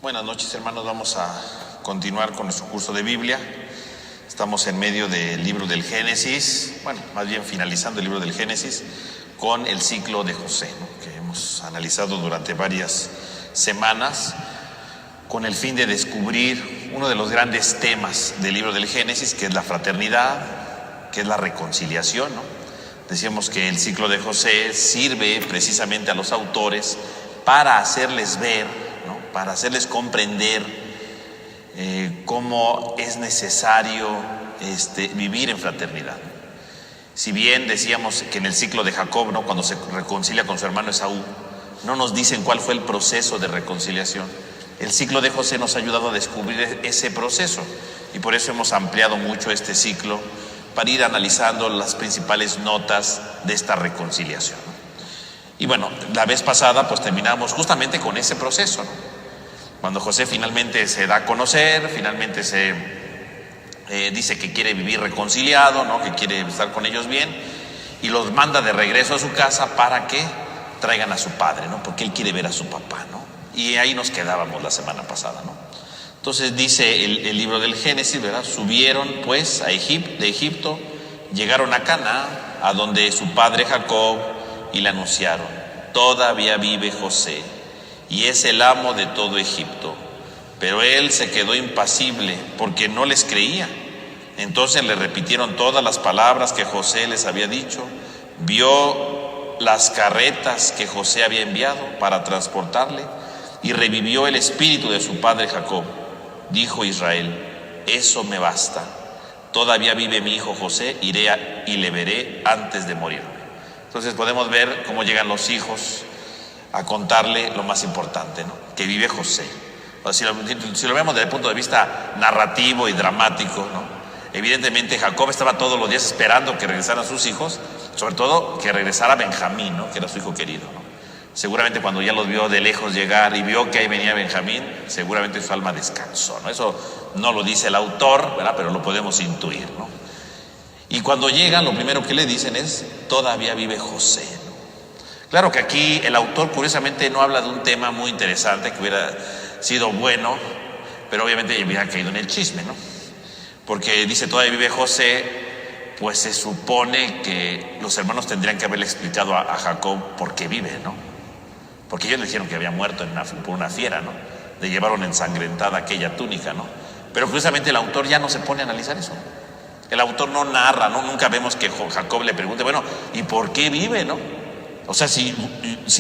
Buenas noches, hermanos. Vamos a continuar con nuestro curso de Biblia. Estamos en medio del libro del Génesis, más bien finalizando el libro del Génesis con el ciclo de José, ¿no? Que hemos analizado durante varias semanas con el fin de descubrir uno de los grandes temas del libro del Génesis, que es la fraternidad, que es la reconciliación, ¿no? Decíamos que el ciclo de José sirve precisamente a los autores para hacerles ver, ¿no? Para hacerles comprender cómo es necesario vivir en fraternidad. Si bien decíamos que en el ciclo de Jacob, ¿no? Cuando se reconcilia con su hermano Esaú, no nos dicen cuál fue el proceso de reconciliación. El ciclo de José nos ha ayudado a descubrir ese proceso y por eso hemos ampliado mucho este ciclo para ir analizando las principales notas de esta reconciliación. Y la vez pasada pues terminamos justamente con ese proceso, ¿no? Cuando José finalmente se da a conocer, finalmente se dice que quiere vivir reconciliado, ¿no? Que quiere estar con ellos bien, y los manda de regreso a su casa para que traigan a su padre, ¿no? Porque él quiere ver a su papá, ¿no? Y ahí nos quedábamos la semana pasada, ¿no? Entonces dice el libro del Génesis, ¿verdad? Subieron pues de Egipto, llegaron a Canaán, a donde su padre Jacob, y le anunciaron: todavía vive José, y es el amo de todo Egipto. Pero él se quedó impasible porque no les creía. Entonces le repitieron todas las palabras que José les había dicho. Vio las carretas que José había enviado para transportarle y revivió el espíritu de su padre Jacob. Dijo Israel: eso me basta. Todavía vive mi hijo José, iré y le veré antes de morir. Entonces podemos ver cómo llegan los hijos a contarle lo más importante, ¿no? Que vive José. O sea, si lo vemos desde el punto de vista narrativo y dramático, ¿no? Evidentemente Jacob estaba todos los días esperando que regresaran sus hijos, sobre todo que regresara Benjamín, ¿no? Que era su hijo querido, ¿no? Seguramente cuando ya los vio de lejos llegar y vio que ahí venía Benjamín, seguramente su alma descansó, ¿no? Eso no lo dice el autor, ¿verdad? Pero lo podemos intuir, ¿no? Y cuando llegan, lo primero que le dicen es: todavía vive José, ¿no? Claro que aquí el autor curiosamente no habla de un tema muy interesante que hubiera sido bueno, pero obviamente ya hubiera caído en el chisme, ¿no? Porque dice todavía vive José, pues se supone que los hermanos tendrían que haberle explicado a Jacob por qué vive, ¿no? Porque ellos le dijeron que había muerto por una fiera, ¿no? Le llevaron ensangrentada aquella túnica, ¿no? Pero curiosamente el autor ya no se pone a analizar eso. El autor no narra, ¿no? Nunca vemos que Jacob le pregunte: bueno, ¿y por qué vive, no? O sea, si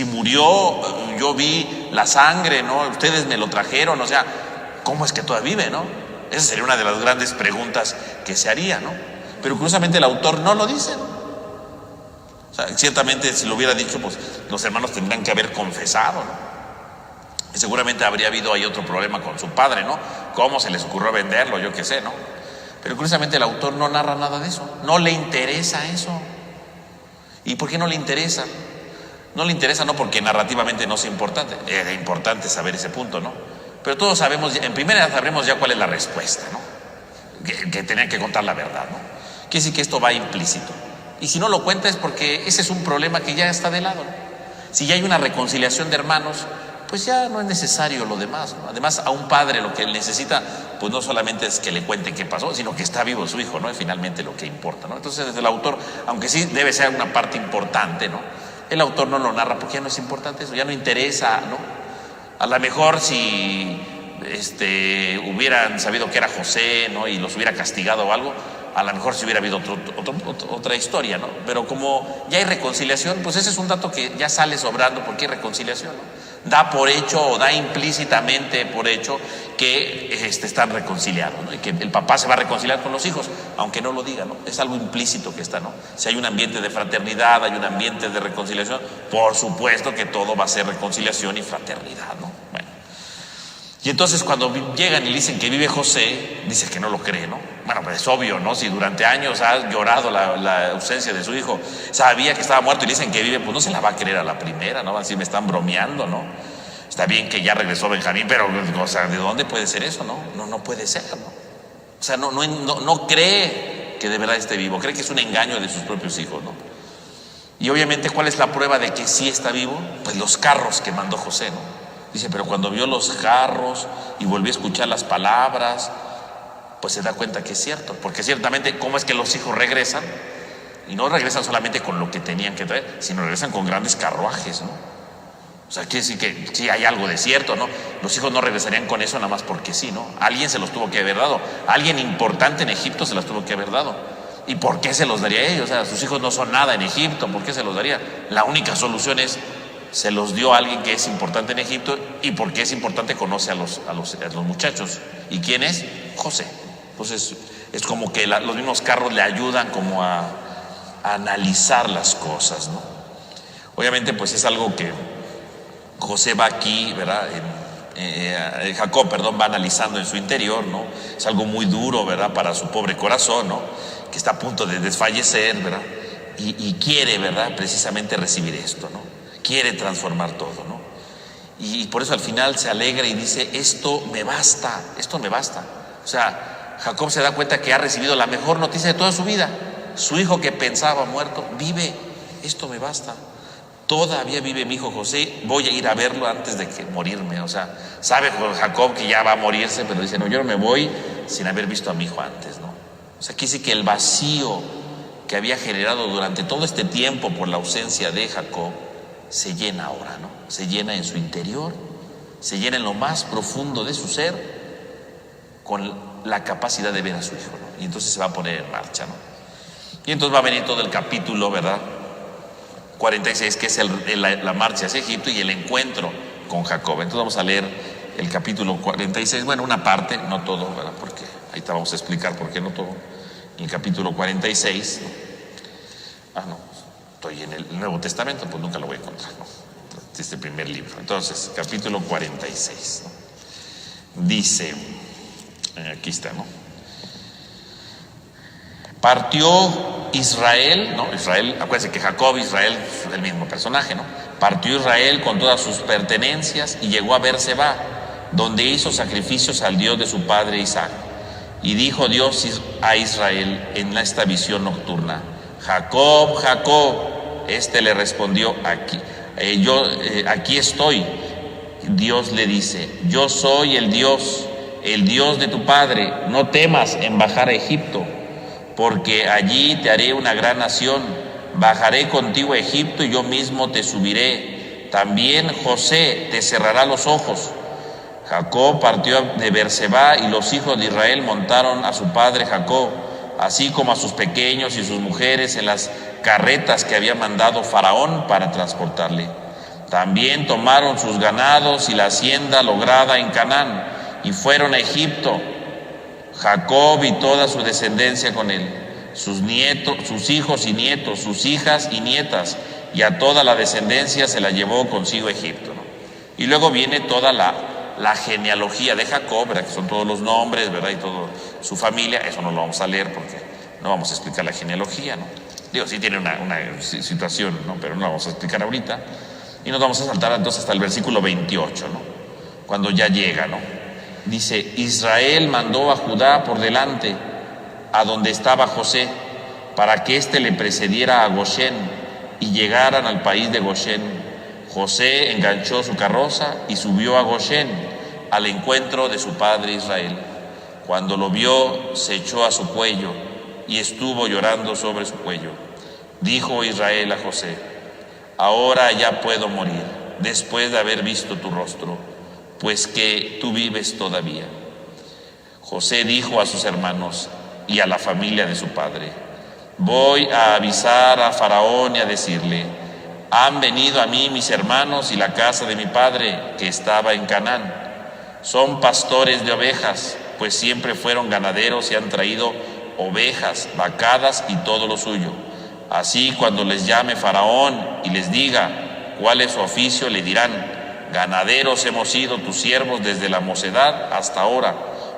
murió, yo vi la sangre, ¿no? Ustedes me lo trajeron, o sea, ¿cómo es que todavía vive, no? Esa sería una de las grandes preguntas que se haría, ¿no? Pero curiosamente el autor no lo dice. O sea, ciertamente si lo hubiera dicho, pues los hermanos tendrían que haber confesado, ¿no? Y seguramente habría habido ahí otro problema con su padre, ¿no? ¿Cómo se les ocurrió venderlo? Yo qué sé, ¿no? Pero curiosamente el autor no narra nada de eso. No le interesa eso. ¿Y por qué no le interesa? No le interesa no porque narrativamente no sea importante. Era importante saber ese punto, ¿no? Pero todos sabemos, en primera sabremos ya cuál es la respuesta, ¿no? Que tenían que contar la verdad, ¿no? Quiere decir que esto va implícito. Y si no lo cuenta es porque ese es un problema que ya está de lado, ¿no? Si ya hay una reconciliación de hermanos, pues ya no es necesario lo demás, ¿no? Además, a un padre lo que él necesita, pues no solamente es que le cuente qué pasó, sino que está vivo su hijo, ¿no? Es finalmente lo que importa, ¿no? Entonces, desde el autor, aunque sí debe ser una parte importante, ¿no? El autor no lo narra porque ya no es importante eso, ya no interesa, ¿no? A lo mejor si hubieran sabido que era José, ¿no? Y los hubiera castigado o algo, a lo mejor si hubiera habido otra historia, ¿no? Pero como ya hay reconciliación, pues ese es un dato que ya sale sobrando porque hay reconciliación, ¿no? Da por hecho o da implícitamente por hecho que están reconciliados, ¿no? Y que el papá se va a reconciliar con los hijos, aunque no lo diga, ¿no? Es algo implícito que está, ¿no? Si hay un ambiente de fraternidad, hay un ambiente de reconciliación, por supuesto que todo va a ser reconciliación y fraternidad, ¿no? Bueno. Y entonces cuando llegan y le dicen que vive José, dice que no lo cree, ¿no? Bueno, pues es obvio, ¿no? Si durante años ha llorado la ausencia de su hijo, sabía que estaba muerto y le dicen que vive, pues no se la va a creer a la primera, ¿no? Así me están bromeando, ¿no? Está bien que ya regresó Benjamín, pero, o sea, ¿de dónde puede ser eso, no? No puede ser, ¿no? O sea, no cree que de verdad esté vivo, cree que es un engaño de sus propios hijos, ¿no? Y obviamente, ¿cuál es la prueba de que sí está vivo? Pues los carros que mandó José, ¿no? Dice, pero cuando vio los jarros y volvió a escuchar las palabras, pues se da cuenta que es cierto. Porque ciertamente, ¿cómo es que los hijos regresan? Y no regresan solamente con lo que tenían que traer, sino regresan con grandes carruajes, ¿no? O sea, quiere decir que sí hay algo de cierto, ¿no? Los hijos no regresarían con eso nada más porque sí, ¿no? Alguien se los tuvo que haber dado. Alguien importante en Egipto se los tuvo que haber dado. ¿Y por qué se los daría a ellos? O sea, sus hijos no son nada en Egipto, ¿por qué se los daría? La única solución es, se los dio a alguien que es importante en Egipto, y porque es importante conoce a los muchachos. ¿Y quién es? José. Entonces es como que los mismos carros le ayudan como a analizar las cosas, ¿no? Obviamente pues es algo que José va aquí, ¿verdad? Jacob, perdón, va analizando en su interior, ¿no? Es algo muy duro, ¿verdad? Para su pobre corazón, ¿no? Que está a punto de desfallecer, ¿verdad? Y quiere, ¿verdad? Precisamente recibir esto, ¿no? Quiere transformar todo, ¿no? Y por eso al final se alegra y dice, esto me basta, esto me basta. O sea, Jacob se da cuenta que ha recibido la mejor noticia de toda su vida. Su hijo que pensaba muerto, vive, esto me basta. Todavía vive mi hijo José, voy a ir a verlo antes de que morirme. O sea, sabe Jacob que ya va a morirse, pero dice, no, yo no me voy sin haber visto a mi hijo antes, ¿no? O sea, aquí dice que el vacío que había generado durante todo este tiempo por la ausencia de Jacob, se llena ahora, ¿no? Se llena en su interior, se llena en lo más profundo de su ser, con la capacidad de ver a su hijo, ¿no? Y entonces se va a poner en marcha, ¿no? Y entonces va a venir todo el capítulo, ¿verdad? 46, que es la marcha hacia Egipto y el encuentro con Jacob. Entonces vamos a leer el capítulo 46, bueno, una parte, no todo, ¿verdad? Porque ahí te vamos a explicar por qué no todo. En el capítulo 46, no, estoy en el Nuevo Testamento, pues nunca lo voy a encontrar, ¿no? Este primer libro. Entonces, capítulo 46, ¿no? Dice, aquí está, ¿no? Partió Israel, ¿no? Israel, acuérdense que Jacob y Israel es el mismo personaje, ¿no? Partió Israel con todas sus pertenencias y llegó a Berseba, donde hizo sacrificios al Dios de su padre Isaac. Y dijo Dios a Israel en esta visión nocturna, Jacob, Jacob. Este le respondió, aquí estoy. Dios le dice, yo soy el Dios de tu padre. No temas en bajar a Egipto, porque allí te haré una gran nación. Bajaré contigo a Egipto y yo mismo te subiré. También José te cerrará los ojos. Jacob partió de Berseba y los hijos de Israel montaron a su padre Jacob, así como a sus pequeños y sus mujeres en las carretas que había mandado Faraón para transportarle. También tomaron sus ganados y la hacienda lograda en Canaán y fueron a Egipto. Jacob y toda su descendencia con él, sus nietos, sus hijos y nietos, sus hijas y nietas, y a toda la descendencia se la llevó consigo a Egipto, ¿no? Y luego viene toda la genealogía de Jacob, ¿verdad? Que son todos los nombres, ¿verdad? Y toda su familia. Eso no lo vamos a leer porque no vamos a explicar la genealogía, ¿no? Digo, sí tiene una situación, ¿no? Pero no la vamos a explicar ahorita. Y nos vamos a saltar entonces hasta el versículo 28, ¿no? Cuando ya llega, ¿no? Dice, Israel mandó a Judá por delante a donde estaba José, para que éste le precediera a Gosén y llegaran al país de Gosén. José enganchó su carroza y subió a Gosén al encuentro de su padre Israel. Cuando lo vio, se echó a su cuello y estuvo llorando sobre su cuello. Dijo Israel a José, ahora ya puedo morir, después de haber visto tu rostro, pues que tú vives todavía. José dijo a sus hermanos y a la familia de su padre, voy a avisar a Faraón y a decirle, han venido a mí mis hermanos y la casa de mi padre que estaba en Canaán. Son pastores de ovejas, pues siempre fueron ganaderos y han traído ovejas, vacadas y todo lo suyo. Así cuando les llame Faraón y les diga cuál es su oficio, le dirán, ganaderos hemos sido tus siervos desde la mocedad hasta ahora,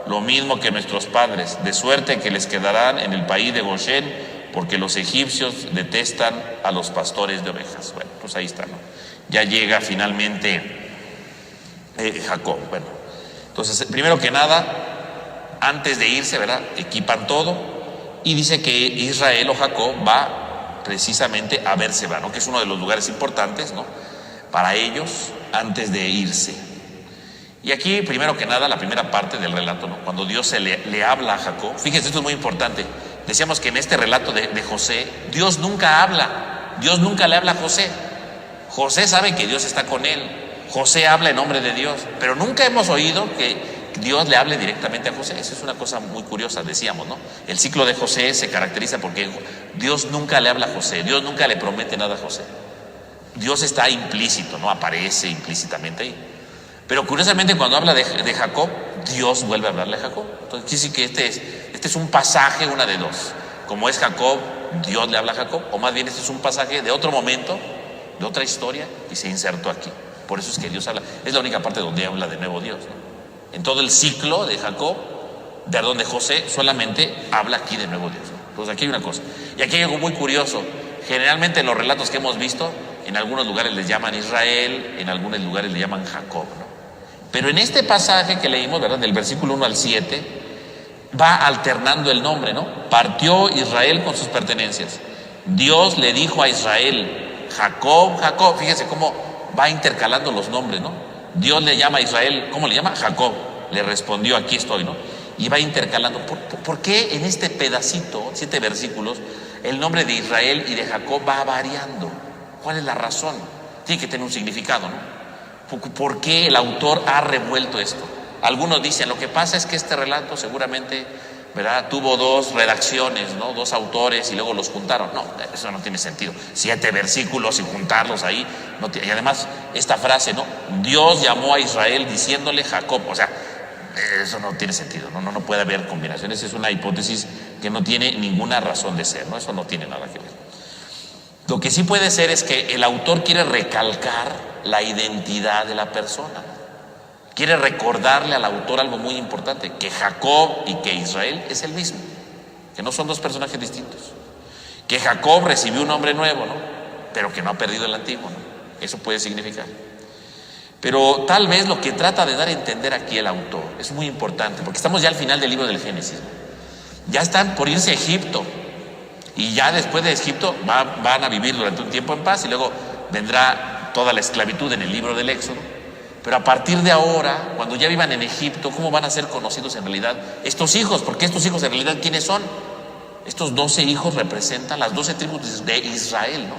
lo mismo que nuestros padres, de suerte que les quedarán en el país de Gosén, porque los egipcios detestan a los pastores de ovejas. Bueno, pues ahí está, ¿no? Ya llega finalmente Jacob. Bueno, entonces, primero que nada, antes de irse, ¿verdad? Equipan todo y dice que Israel o Jacob va precisamente a Berseba, ¿no? Que es uno de los lugares importantes, ¿no? Para ellos, antes de irse. Y aquí, primero que nada, la primera parte del relato, ¿no? Cuando Dios le habla a Jacob. Fíjense, esto es muy importante. Decíamos que en este relato de José, Dios nunca habla. Dios nunca le habla a José. José sabe que Dios está con él. José habla en nombre de Dios. Pero nunca hemos oído que Dios le hable directamente a José. Eso es una cosa muy curiosa, decíamos, ¿no? El ciclo de José se caracteriza porque Dios nunca le habla a José. Dios nunca le promete nada a José. Dios está implícito, ¿no? Aparece implícitamente ahí. Pero curiosamente cuando habla de Jacob, Dios vuelve a hablarle a Jacob. Entonces quiere decir que este es un pasaje, una de dos. Como es Jacob, Dios le habla a Jacob, o más bien este es un pasaje de otro momento, de otra historia, y se insertó aquí. Por eso es que Dios habla. Es la única parte donde habla de nuevo Dios, ¿no? En todo el ciclo de Jacob, de José, solamente habla aquí de nuevo Dios, ¿no? Entonces aquí hay una cosa. Y aquí hay algo muy curioso. Generalmente en los relatos que hemos visto, en algunos lugares les llaman Israel, en algunos lugares le llaman Jacob, ¿no? Pero en este pasaje que leímos, ¿verdad? Del versículo 1 al 7, va alternando el nombre, ¿no? Partió Israel con sus pertenencias. Dios le dijo a Israel, Jacob, Jacob. Fíjese cómo va intercalando los nombres, ¿no? Dios le llama a Israel, ¿cómo le llama? Jacob. Le respondió, aquí estoy, ¿no? Y va intercalando. ¿Por qué en este pedacito, 7 versículos, el nombre de Israel y de Jacob va variando? ¿Cuál es la razón? Tiene que tener un significado, ¿no? ¿Por qué el autor ha revuelto esto? Algunos dicen, lo que pasa es que este relato seguramente, ¿verdad?, tuvo 2 redacciones, ¿no? 2 autores y luego los juntaron. No, eso no tiene sentido. 7 versículos y juntarlos ahí. No tiene, y además, esta frase, ¿no? Dios llamó a Israel diciéndole Jacob. O sea, eso no tiene sentido. No puede haber combinaciones. Es una hipótesis que no tiene ninguna razón de ser, ¿no? Eso no tiene nada que ver. Lo que sí puede ser es que el autor quiere recalcar la identidad de la persona. Quiere recordarle al autor algo muy importante, que Jacob y que Israel es el mismo, que no son 2 personajes distintos, que Jacob recibió un nombre nuevo, ¿no? Pero que no ha perdido el antiguo, ¿no? Eso puede significar. Pero tal vez lo que trata de dar a entender aquí el autor es muy importante, porque estamos ya al final del libro del Génesis, ¿no? Ya están por irse a Egipto, y ya después de Egipto van a vivir durante un tiempo en paz, y luego vendrá toda la esclavitud en el libro del Éxodo. Pero a partir de ahora, cuando ya vivan en Egipto, ¿cómo van a ser conocidos en realidad estos hijos? Porque estos hijos en realidad, ¿quiénes son? Estos 12 hijos representan las 12 tribus de Israel, ¿no?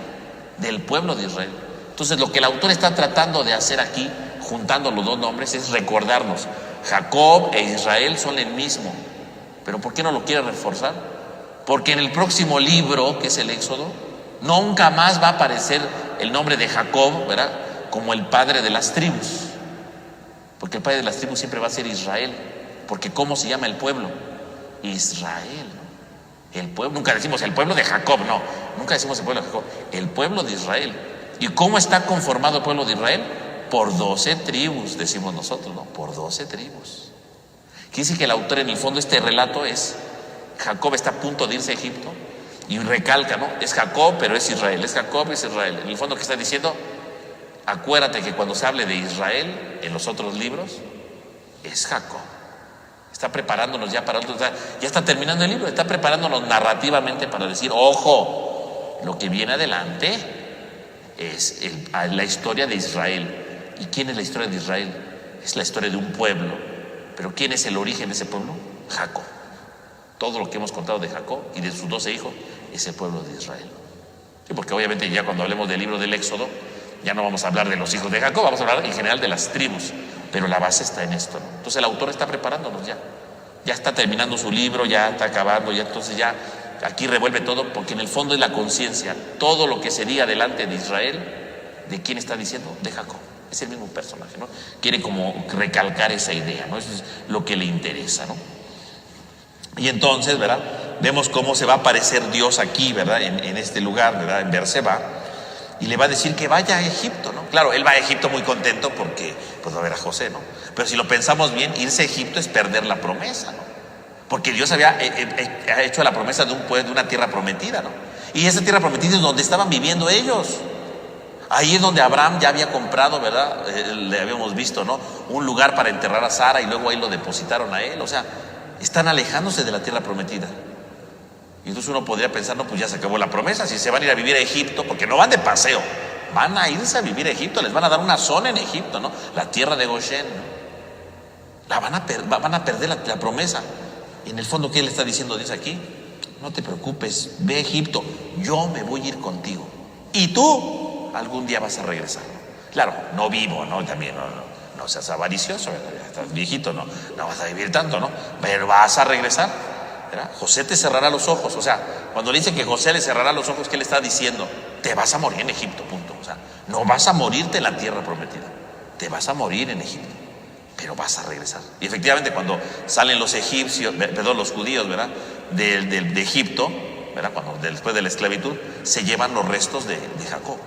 Del pueblo de Israel. Entonces lo que el autor está tratando de hacer aquí, juntando los 2 nombres, es recordarnos, Jacob e Israel son el mismo. ¿Pero por qué no lo quiere reforzar? Porque en el próximo libro, que es el Éxodo, nunca más va a aparecer el nombre de Jacob, ¿verdad?, como el padre de las tribus. Porque el padre de las tribus siempre va a ser Israel. Porque ¿cómo se llama el pueblo? Israel, ¿no? El pueblo, nunca decimos el pueblo de Jacob, no. Nunca decimos el pueblo de Jacob, el pueblo de Israel. ¿Y cómo está conformado el pueblo de Israel? Por 12 tribus, decimos nosotros, ¿no? Por 12 tribus. Quiere decir que el autor, en el fondo, este relato es, Jacob está a punto de irse a Egipto y recalca, ¿no? Es Jacob, pero es Israel. Es Jacob, es Israel. En el fondo, ¿qué está diciendo? Acuérdate que cuando se hable de Israel en los otros libros, es Jacob. Está preparándonos ya para otros. Ya está terminando el libro, está preparándonos narrativamente para decir, ojo, lo que viene adelante es la historia de Israel. ¿Y quién es la historia de Israel? Es la historia de un pueblo. ¿Pero quién es el origen de ese pueblo? Jacob. Todo lo que hemos contado de Jacob y de sus 12 hijos es el pueblo de Israel. Sí, porque obviamente ya cuando hablemos del libro del Éxodo, ya no vamos a hablar de los hijos de Jacob, vamos a hablar en general de las tribus, pero la base está en esto, ¿no? Entonces el autor está preparándonos ya está terminando su libro, ya está acabando, ya entonces ya aquí revuelve todo, porque en el fondo es la conciencia. Todo lo que se diga delante de Israel, ¿de quién está diciendo? De Jacob. Es el mismo personaje, ¿no? Quiere como recalcar esa idea, ¿no? Eso es lo que le interesa, ¿no? Y entonces, ¿verdad?, vemos cómo se va a aparecer Dios aquí, ¿verdad?, en este lugar, ¿verdad?, en Berseba, y le va a decir que vaya a Egipto, ¿no? Claro, él va a Egipto muy contento porque pues va a ver a José, ¿no? Pero si lo pensamos bien, irse a Egipto es perder la promesa, ¿no? Porque Dios había hecho la promesa de una tierra prometida, ¿no? Y esa tierra prometida es donde estaban viviendo ellos. Ahí es donde Abraham ya había comprado, ¿verdad? Le habíamos visto, ¿no? Un lugar para enterrar a Sara y luego ahí lo depositaron a él. O sea, están alejándose de la tierra prometida. Y entonces uno podría pensar, no, pues ya se acabó la promesa. Si se van a ir a vivir a Egipto, porque no van de paseo, van a irse a vivir a Egipto, les van a dar una zona en Egipto, ¿no? La tierra de Goshen, ¿no? van a perder la promesa. Y en el fondo, ¿qué le está diciendo Dios aquí? No te preocupes, ve a Egipto, yo me voy a ir contigo. Y tú algún día vas a regresar. Claro, no vivo, ¿no? También no seas avaricioso, ¿verdad? Ya estás viejito, no vas a vivir tanto, ¿no? Pero vas a regresar, ¿verdad? José te cerrará los ojos. O sea, cuando le dice que José le cerrará los ojos, ¿qué le está diciendo? Te vas a morir en Egipto, punto. O sea, no vas a morirte en la tierra prometida, te vas a morir en Egipto, pero vas a regresar. Y efectivamente, cuando salen los los judíos, ¿verdad? De Egipto, ¿verdad? Después de la esclavitud, se llevan los restos de Jacob.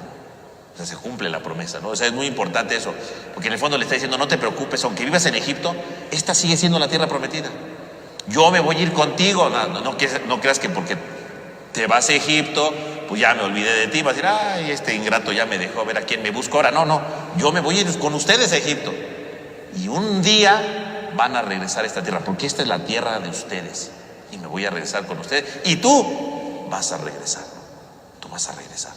O sea, se cumple la promesa, ¿no? O sea, es muy importante eso, porque en el fondo le está diciendo, no te preocupes, aunque vivas en Egipto, esta sigue siendo la tierra prometida. Yo me voy a ir contigo. No creas que porque te vas a Egipto, pues ya me olvidé de ti, vas a decir, ay, este ingrato ya me dejó, a ver a quién me busco ahora. No, yo me voy a ir con ustedes a Egipto. Y un día van a regresar a esta tierra, porque esta es la tierra de ustedes. Y me voy a regresar con ustedes. Y tú vas a regresar. Tú vas a regresar.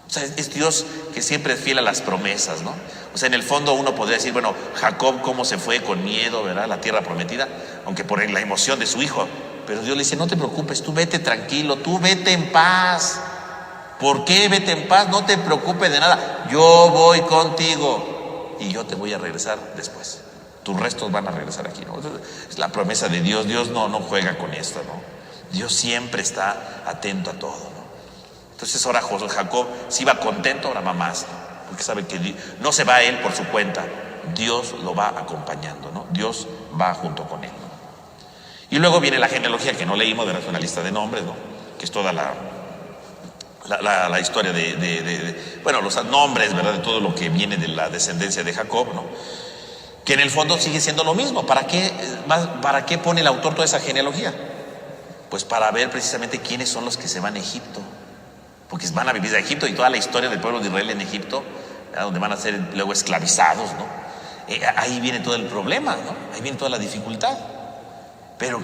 O sea, es Dios que siempre es fiel a las promesas, ¿no? O sea, en el fondo uno podría decir, bueno, Jacob cómo se fue con miedo, ¿verdad? La tierra prometida, aunque por la emoción de su hijo. Pero Dios le dice, no te preocupes, tú vete tranquilo, tú vete en paz. ¿Por qué vete en paz? No te preocupes de nada. Yo voy contigo y yo te voy a regresar después. Tus restos van a regresar aquí, ¿no? Es la promesa de Dios. Dios no juega con esto, ¿no? Dios siempre está atento a todo, ¿no? Entonces ahora Jacob sí va contento, ahora va más, ¿no? Porque sabe que no se va él por su cuenta, Dios lo va acompañando, ¿no? Dios va junto con él, ¿no? Y luego viene la genealogía que no leímos, de una lista de nombres, ¿no? Que es toda la historia bueno, los nombres, ¿verdad? De todo lo que viene de la descendencia de Jacob, ¿no? Que en el fondo sigue siendo lo mismo. ¿Para qué pone el autor toda esa genealogía? Pues para ver precisamente quiénes son los que se van a Egipto, porque van a vivir a Egipto, y toda la historia del pueblo de Israel en Egipto, ¿verdad? Donde van a ser luego esclavizados, ¿no? Ahí viene todo el problema, ¿no? Ahí viene toda la dificultad. Pero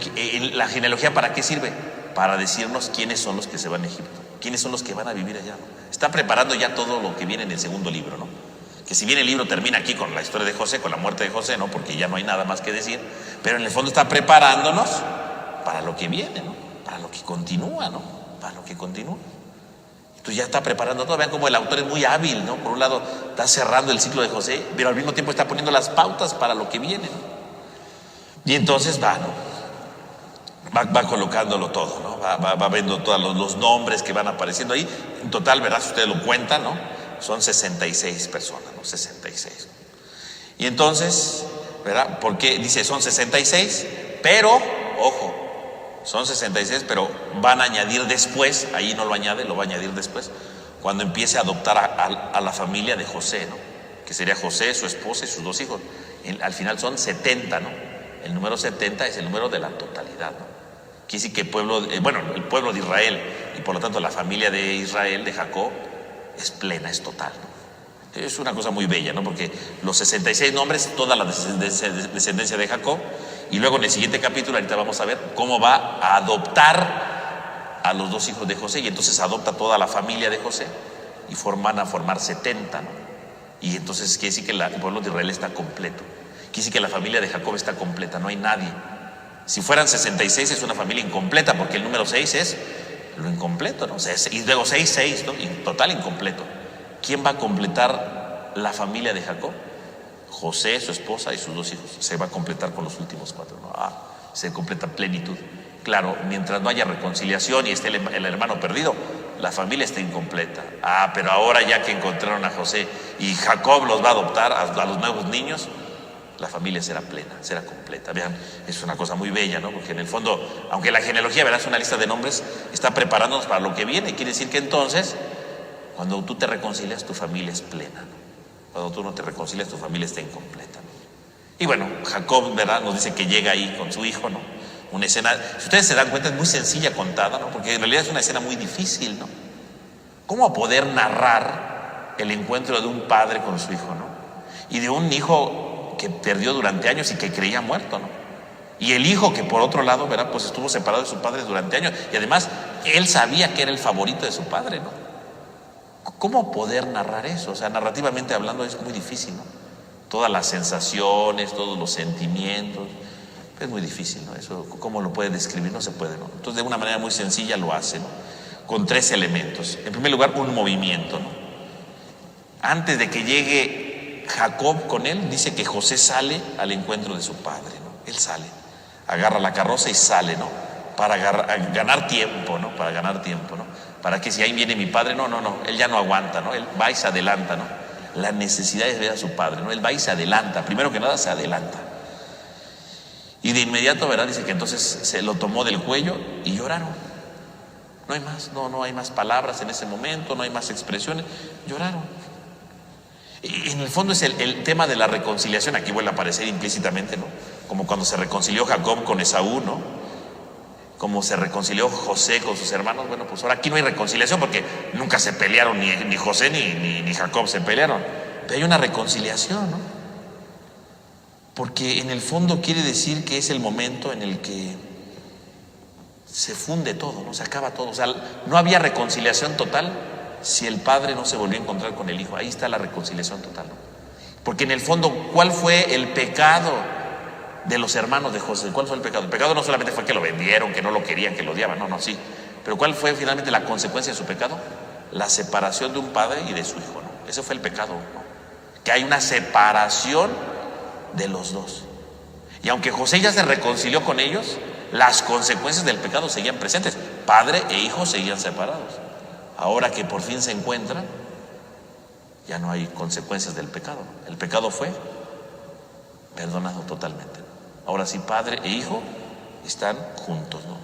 la genealogía, ¿para qué sirve? Para decirnos quiénes son los que se van a Egipto, quiénes son los que van a vivir allá, ¿no? Está preparando ya todo lo que viene en el segundo libro, ¿no? Que si bien el libro termina aquí con la historia de José, con la muerte de José, ¿no? Porque ya no hay nada más que decir, pero en el fondo está preparándonos para lo que viene, ¿no? Para lo que continúa, ¿no? Para lo que continúa. Entonces ya está preparando todo. Vean cómo el autor es muy hábil, ¿no? Por un lado está cerrando el ciclo de José, pero al mismo tiempo está poniendo las pautas para lo que viene, ¿no? Y entonces va, ¿no? Va colocándolo todo, ¿no? Va viendo todos los nombres que van apareciendo ahí. En total, ¿verdad? Si ustedes lo cuentan, ¿no? Son 66 personas, ¿no? 66. Y entonces, ¿verdad? Porque dice son 66, pero, ojo, son 66, pero van a añadir después, ahí no lo añade, lo va a añadir después, cuando empiece a adoptar a la familia de José, ¿no? Que sería José, su esposa y sus 2 hijos. Al final son 70, ¿no? El número 70 es el número de la totalidad, ¿no? Quiere decir que el pueblo de Israel, y por lo tanto la familia de Israel, de Jacob, es plena, es total, ¿no? Es una cosa muy bella, ¿no? Porque los 66 nombres, toda la descendencia de Jacob, y luego en el siguiente capítulo, ahorita vamos a ver cómo va a adoptar a los 2 hijos de José, y entonces adopta toda la familia de José, y van a formar 70, ¿no? Y entonces quiere decir que el pueblo de Israel está completo. Quiere decir que la familia de Jacob está completa, no hay nadie. Si fueran 66 es una familia incompleta, porque el número 6 es lo incompleto, ¿no? O sea, y luego 6, ¿no? Y total incompleto. ¿Quién va a completar la familia de Jacob? José, su esposa y sus 2 hijos. Se va a completar con los últimos 4, ¿no? Se completa plenitud. Claro, mientras no haya reconciliación y esté el hermano perdido, la familia está incompleta. Pero ahora ya que encontraron a José y Jacob los va a adoptar a los nuevos niños, la familia será plena, será completa. Vean, es una cosa muy bella, ¿no? Porque en el fondo, aunque la genealogía, verás, una lista de nombres, está preparándonos para lo que viene. Quiere decir que entonces, cuando tú te reconcilias, tu familia es plena, ¿no? Cuando tú no te reconcilias, tu familia está incompleta, ¿no? Y bueno, Jacob, ¿verdad? Nos dice que llega ahí con su hijo, ¿no? Una escena, si ustedes se dan cuenta, es muy sencilla contada, ¿no? Porque en realidad es una escena muy difícil, ¿no? ¿Cómo poder narrar el encuentro de un padre con su hijo, ¿no? Y de un hijo que perdió durante años y que creía muerto, ¿no? Y el hijo que por otro lado, ¿verdad? Pues estuvo separado de su padre durante años, y además él sabía que era el favorito de su padre, ¿no? ¿Cómo poder narrar eso? O sea, narrativamente hablando es muy difícil, ¿no? todas las sensaciones, todos los sentimientos. Es muy difícil, ¿no? Eso, ¿cómo lo puede describir? No se puede, ¿no? Entonces, de una manera muy sencilla lo hace, ¿no? Con 3 elementos. En primer lugar, un movimiento, ¿no? Antes de que llegue Jacob con él, dice que José sale al encuentro de su padre, ¿no? Él sale, agarra la carroza y sale, ¿no? Para ganar tiempo, ¿no? Para ganar tiempo, ¿no? Para que si ahí viene mi padre, no, él ya no aguanta, ¿no? Él va y se adelanta, ¿no? La necesidad es ver a su padre, ¿no? Él va y se adelanta, primero que nada se adelanta. Y de inmediato, ¿verdad? Dice que entonces se lo tomó del cuello y lloraron. No hay más, no hay más palabras en ese momento, no hay más expresiones, lloraron. Y en el fondo es el tema de la reconciliación, aquí vuelve a aparecer implícitamente, ¿no? Como cuando se reconcilió Jacob con Esaú, ¿no? Como se reconcilió José con sus hermanos. Bueno, pues ahora aquí no hay reconciliación porque nunca se pelearon, ni José ni Jacob se pelearon, pero hay una reconciliación, ¿no? Porque en el fondo quiere decir que es el momento en el que se funde todo, ¿no? Se acaba todo. O sea, no había reconciliación total si el padre no se volvió a encontrar con el hijo. Ahí está la reconciliación total, ¿no? Porque en el fondo, ¿cuál fue el pecado de los hermanos de José? ¿Cuál fue el pecado? El pecado no solamente fue que lo vendieron, que no lo querían, que lo odiaban, sí. Pero ¿cuál fue finalmente la consecuencia de su pecado? La separación de un padre y de su hijo, ¿no? Ese fue el pecado, ¿no? Que hay una separación de los dos. Y aunque José ya se reconcilió con ellos, las consecuencias del pecado seguían presentes. Padre e hijo seguían separados. Ahora que por fin se encuentran, ya no hay consecuencias del pecado. El pecado fue perdonado totalmente. Ahora sí, padre e hijo están juntos, ¿no?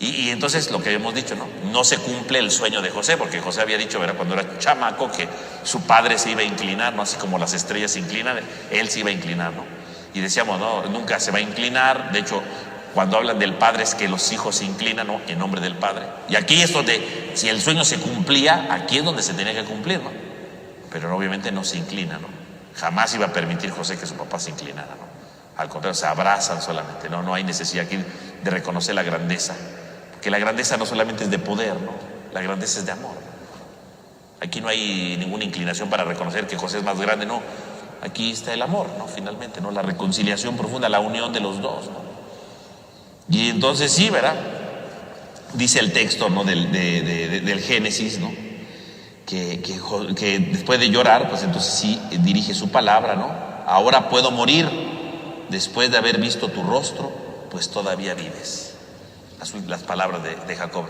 Y entonces lo que hemos dicho, no se cumple el sueño de José, porque José había dicho, ¿verdad?, cuando era chamaco, que su padre se iba a inclinar, ¿no? Así como las estrellas se inclinan, él se iba a inclinar, ¿no? Y decíamos, nunca se va a inclinar. De hecho, cuando hablan del padre es que los hijos se inclinan, ¿no?, en nombre del padre. Y aquí es donde, si el sueño se cumplía, aquí es donde se tenía que cumplir, ¿no? Pero obviamente no se inclina, ¿no? Jamás iba a permitir José que su papá se inclinara, ¿no? Al contrario, se abrazan solamente, no hay necesidad aquí de reconocer la grandeza, porque la grandeza no solamente es de poder, ¿no? La grandeza es de amor. Aquí no hay ninguna inclinación para reconocer que José es más grande, no. Aquí está el amor, ¿no? Finalmente, ¿no? La reconciliación profunda, la unión de los dos, ¿no? Y entonces sí, ¿verdad? Dice el texto, ¿no?, del Génesis, ¿no?, que después de llorar, pues entonces sí dirige su palabra, ¿no? Ahora puedo morir, después de haber visto tu rostro, pues todavía vives. Las palabras de Jacob.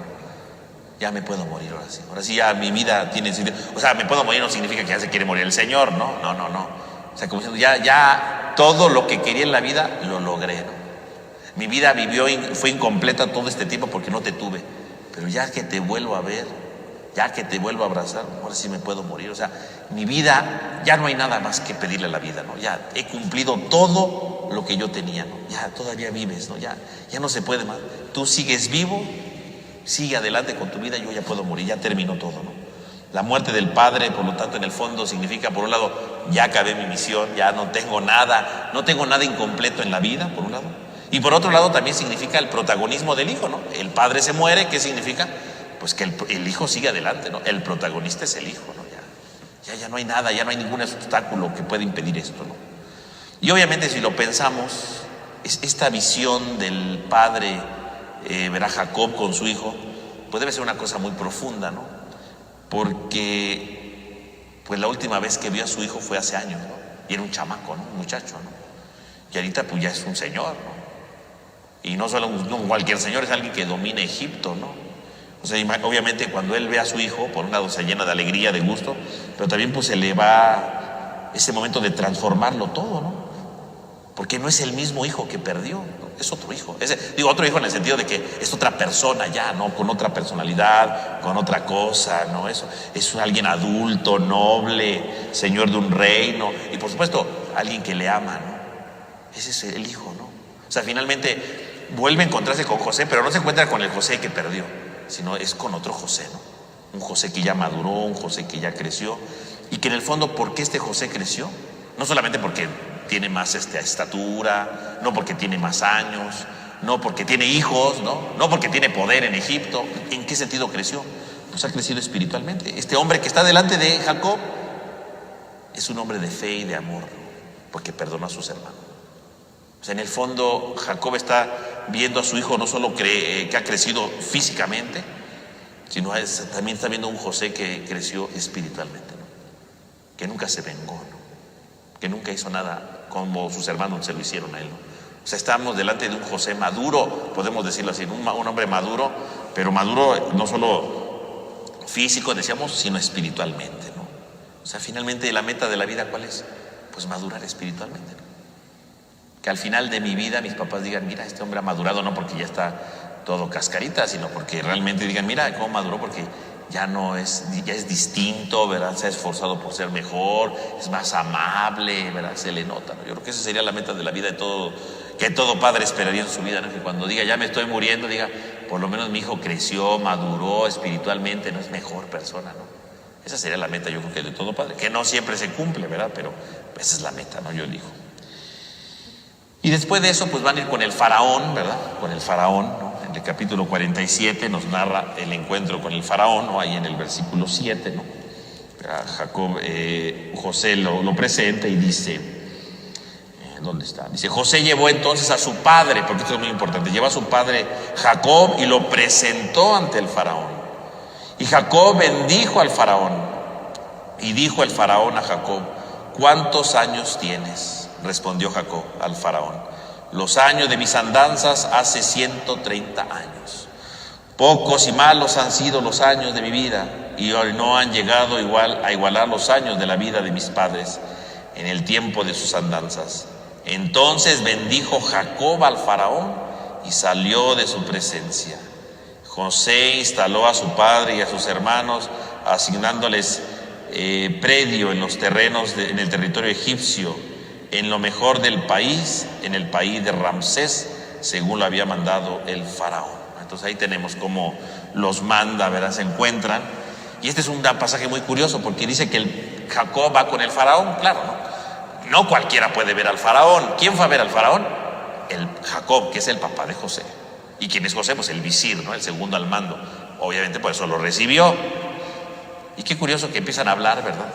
Ya me puedo morir ahora sí. Ahora sí ya mi vida tiene sentido. O sea, me puedo morir no significa que ya se quiere morir el Señor, no. O sea, como diciendo, ya todo lo que quería en la vida lo logré, ¿no? Mi vida fue incompleta todo este tiempo porque no te tuve. Pero ya que te vuelvo a ver, ya que te vuelvo a abrazar, ahora sí me puedo morir. O sea, mi vida, ya no hay nada más que pedirle a la vida, ¿no? Ya he cumplido todo lo que yo tenía, ¿no? Ya todavía vives, ¿no? Ya no se puede más. Tú sigues vivo, sigue adelante con tu vida, yo ya puedo morir, ya terminó todo, ¿no? La muerte del padre, por lo tanto, en el fondo significa, por un lado, ya acabé mi misión, ya no tengo nada incompleto en la vida, por un lado. Y por otro lado también significa el protagonismo del hijo, ¿no? El padre se muere, ¿qué significa? Pues que el hijo sigue adelante, ¿no? El protagonista es el hijo, ¿no? Ya no hay nada, ya no hay ningún obstáculo que pueda impedir esto, ¿no? Y obviamente si lo pensamos, esta visión del padre, verá Jacob con su hijo, pues debe ser una cosa muy profunda, ¿no? Porque pues la última vez que vio a su hijo fue hace años, ¿no? Y era un chamaco, ¿no? Un muchacho, ¿no? Y ahorita pues ya es un señor, ¿no? Y no solo cualquier señor, es alguien que domina Egipto, ¿no? O sea, obviamente cuando él ve a su hijo, por un lado se llena de alegría, de gusto, pero también pues se le va ese momento de transformarlo todo, ¿no? Porque no es el mismo hijo que perdió, ¿no? Es otro hijo. Otro hijo en el sentido de que es otra persona ya, ¿no? Con otra personalidad, con otra cosa, ¿no? Eso es alguien adulto, noble, señor de un reino, y por supuesto, alguien que le ama, ¿no? Ese es el hijo, ¿no? O sea, finalmente vuelve a encontrarse con José, pero no se encuentra con el José que perdió, sino es con otro José, ¿no? Un José que ya maduró, un José que ya creció, y que en el fondo, ¿por qué este José creció? No solamente porque tiene más estatura, no porque tiene más años, no porque tiene hijos, no porque tiene poder en Egipto. ¿En qué sentido creció? Pues ha crecido espiritualmente. Este hombre que está delante de Jacob es un hombre de fe y de amor, porque perdonó a sus hermanos. O sea, en el fondo, Jacob está viendo a su hijo no solo que ha crecido físicamente, sino también está viendo a un José que creció espiritualmente, ¿no? Que nunca se vengó, ¿no? Que nunca hizo nada como sus hermanos se lo hicieron a él, ¿no? O sea, estamos delante de un José maduro, podemos decirlo así, un hombre maduro, pero maduro no solo físico, decíamos, sino espiritualmente, ¿no? O sea, finalmente la meta de la vida, ¿cuál es? Pues madurar espiritualmente, ¿no? Que al final de mi vida mis papás digan, mira, este hombre ha madurado, no porque ya está todo cascarita, sino porque realmente digan, mira cómo maduró, porque ya es distinto, ¿verdad? Se ha esforzado por ser mejor, es más amable, ¿verdad? Se le nota, ¿no? Yo creo que esa sería la meta de la vida de todo, que todo padre esperaría en su vida, ¿no? Que cuando diga, ya me estoy muriendo, diga, por lo menos mi hijo creció, maduró espiritualmente, no es mejor persona, ¿no? Esa sería la meta, yo creo que de todo padre, que no siempre se cumple, ¿verdad? Pero esa es la meta, ¿no? Yo digo. Y después de eso, pues van a ir con el faraón, ¿verdad? Con el faraón, ¿no? En el capítulo 47 nos narra el encuentro con el faraón, ¿no? Ahí en el versículo 7, ¿no? José lo presenta y dice, ¿dónde está? Dice, José llevó entonces a su padre, porque esto es muy importante, llevó a su padre Jacob y lo presentó ante el faraón. Y Jacob bendijo al faraón. Y dijo el faraón a Jacob, ¿cuántos años tienes? Respondió Jacob al faraón, los años de mis andanzas hace 130 años. Pocos y malos han sido los años de mi vida, y hoy no han llegado a igualar los años de la vida de mis padres en el tiempo de sus andanzas. Entonces bendijo Jacob al faraón y salió de su presencia. José instaló a su padre y a sus hermanos, asignándoles predio en los terrenos en el territorio egipcio, en lo mejor del país, en el país de Ramsés, según lo había mandado el faraón. Entonces ahí tenemos cómo los manda, ¿verdad? Se encuentran. Y este es un pasaje muy curioso, porque dice que Jacob va con el faraón, claro, ¿no? No cualquiera puede ver al faraón. ¿Quién fue a ver al faraón? El Jacob, que es el papá de José. ¿Y quién es José? Pues el visir, ¿no? El segundo al mando. Obviamente por eso lo recibió. Y qué curioso que empiezan a hablar, ¿verdad?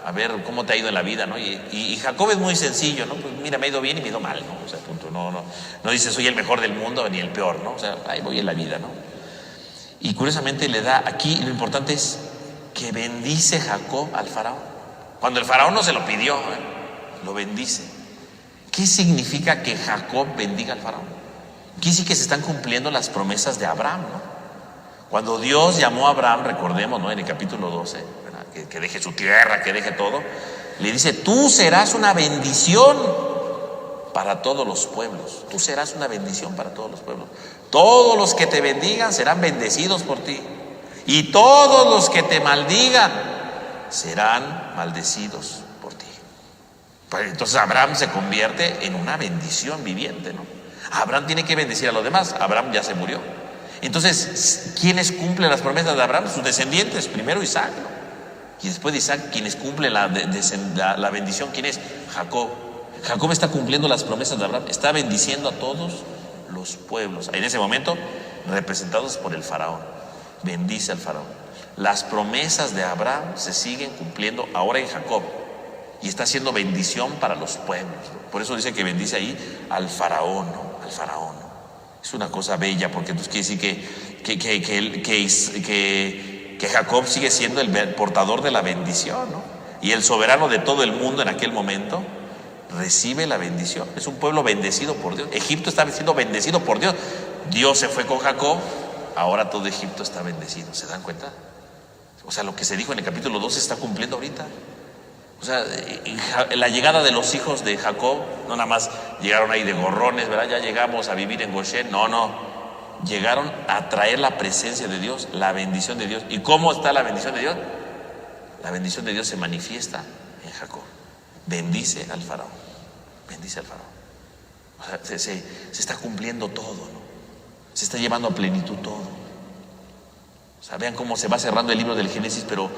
A ver cómo te ha ido en la vida, ¿no? Y Jacob es muy sencillo, ¿no? Pues mira, me ha ido bien y me ha ido mal, ¿no? O sea, punto. No dice soy el mejor del mundo ni el peor, ¿no? O sea, ahí voy en la vida, ¿no? Y curiosamente le da, aquí lo importante es que bendice Jacob al faraón. Cuando el faraón no se lo pidió, lo bendice. ¿Qué significa que Jacob bendiga al faraón? Aquí sí que se están cumpliendo las promesas de Abraham, ¿no? Cuando Dios llamó a Abraham, recordemos, ¿no? En el capítulo 12, ¿verdad? Que deje su tierra, que deje todo, le dice, tú serás una bendición para todos los pueblos. Tú serás una bendición para todos los pueblos. Todos los que te bendigan serán bendecidos por ti, y todos los que te maldigan serán maldecidos por ti. Pues entonces Abraham se convierte en una bendición viviente, ¿no? Abraham tiene que bendecir a los demás. Abraham ya se murió. Entonces, ¿quiénes cumplen las promesas de Abraham? Sus descendientes. Primero Isaac, ¿no? Y después de Isaac, quienes cumplen la bendición, ¿quién es? Jacob. Jacob está cumpliendo las promesas de Abraham. Está bendiciendo a todos los pueblos. En ese momento, representados por el faraón. Bendice al faraón. Las promesas de Abraham se siguen cumpliendo ahora en Jacob. Y está haciendo bendición para los pueblos, ¿no? Por eso dice que bendice ahí al faraón, ¿no? Al faraón, ¿no? Es una cosa bella, porque entonces quiere decir que Jacob sigue siendo el portador de la bendición, ¿no? Y el soberano de todo el mundo en aquel momento recibe la bendición. Es un pueblo bendecido por Dios. Egipto está siendo bendecido por Dios. Dios se fue con Jacob, ahora todo Egipto está bendecido. ¿Se dan cuenta? O sea, lo que se dijo en el capítulo 2 se está cumpliendo ahorita. O sea, la llegada de los hijos de Jacob, no nada más llegaron ahí de gorrones, ¿verdad? Ya llegamos a vivir en Goshen. No. Llegaron a traer la presencia de Dios, la bendición de Dios. ¿Y cómo está la bendición de Dios? La bendición de Dios se manifiesta en Jacob. Bendice al faraón. Bendice al faraón. O sea, se está cumpliendo todo, ¿no? Se está llevando a plenitud todo. O sea, vean cómo se va cerrando el libro del Génesis, pero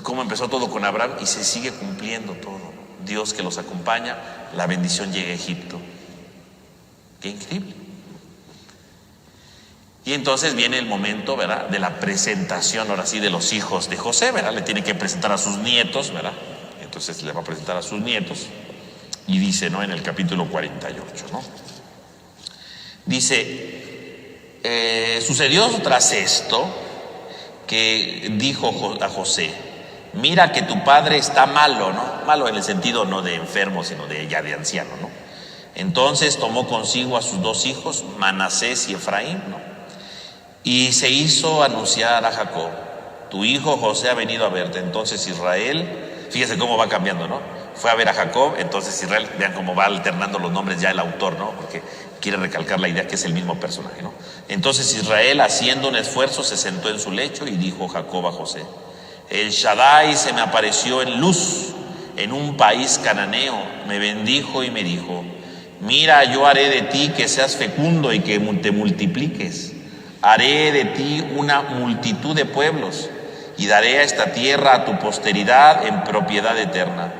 cómo empezó todo con Abraham y se sigue cumpliendo todo, ¿no? Dios que los acompaña, la bendición llega a Egipto. Qué increíble. Y entonces viene el momento, ¿verdad?, de la presentación, ahora sí, de los hijos de José, ¿verdad? Le tiene que presentar a sus nietos, ¿verdad? Entonces entonces le va a presentar a sus nietos, y dice, ¿no?, en el capítulo 48, ¿no? Dice, sucedió tras esto que dijo a José: mira que tu padre está malo, ¿no? Malo en el sentido no de enfermo, sino de ya de anciano, ¿no? Entonces tomó consigo a sus dos hijos, Manasés y Efraín, ¿no? Y se hizo anunciar a Jacob: tu hijo José ha venido a verte. Entonces Israel, fíjese cómo va cambiando, ¿no? Fue a ver a Jacob, entonces Israel, vean cómo va alternando los nombres ya el autor, ¿no? Porque quiere recalcar la idea que es el mismo personaje, ¿no? Entonces Israel, haciendo un esfuerzo, se sentó en su lecho y dijo Jacob a José: el Shaddai se me apareció en luz en un país cananeo, me bendijo y me dijo: mira, yo haré de ti que seas fecundo y que te multipliques. Haré de ti una multitud de pueblos y daré a esta tierra a tu posteridad en propiedad eterna.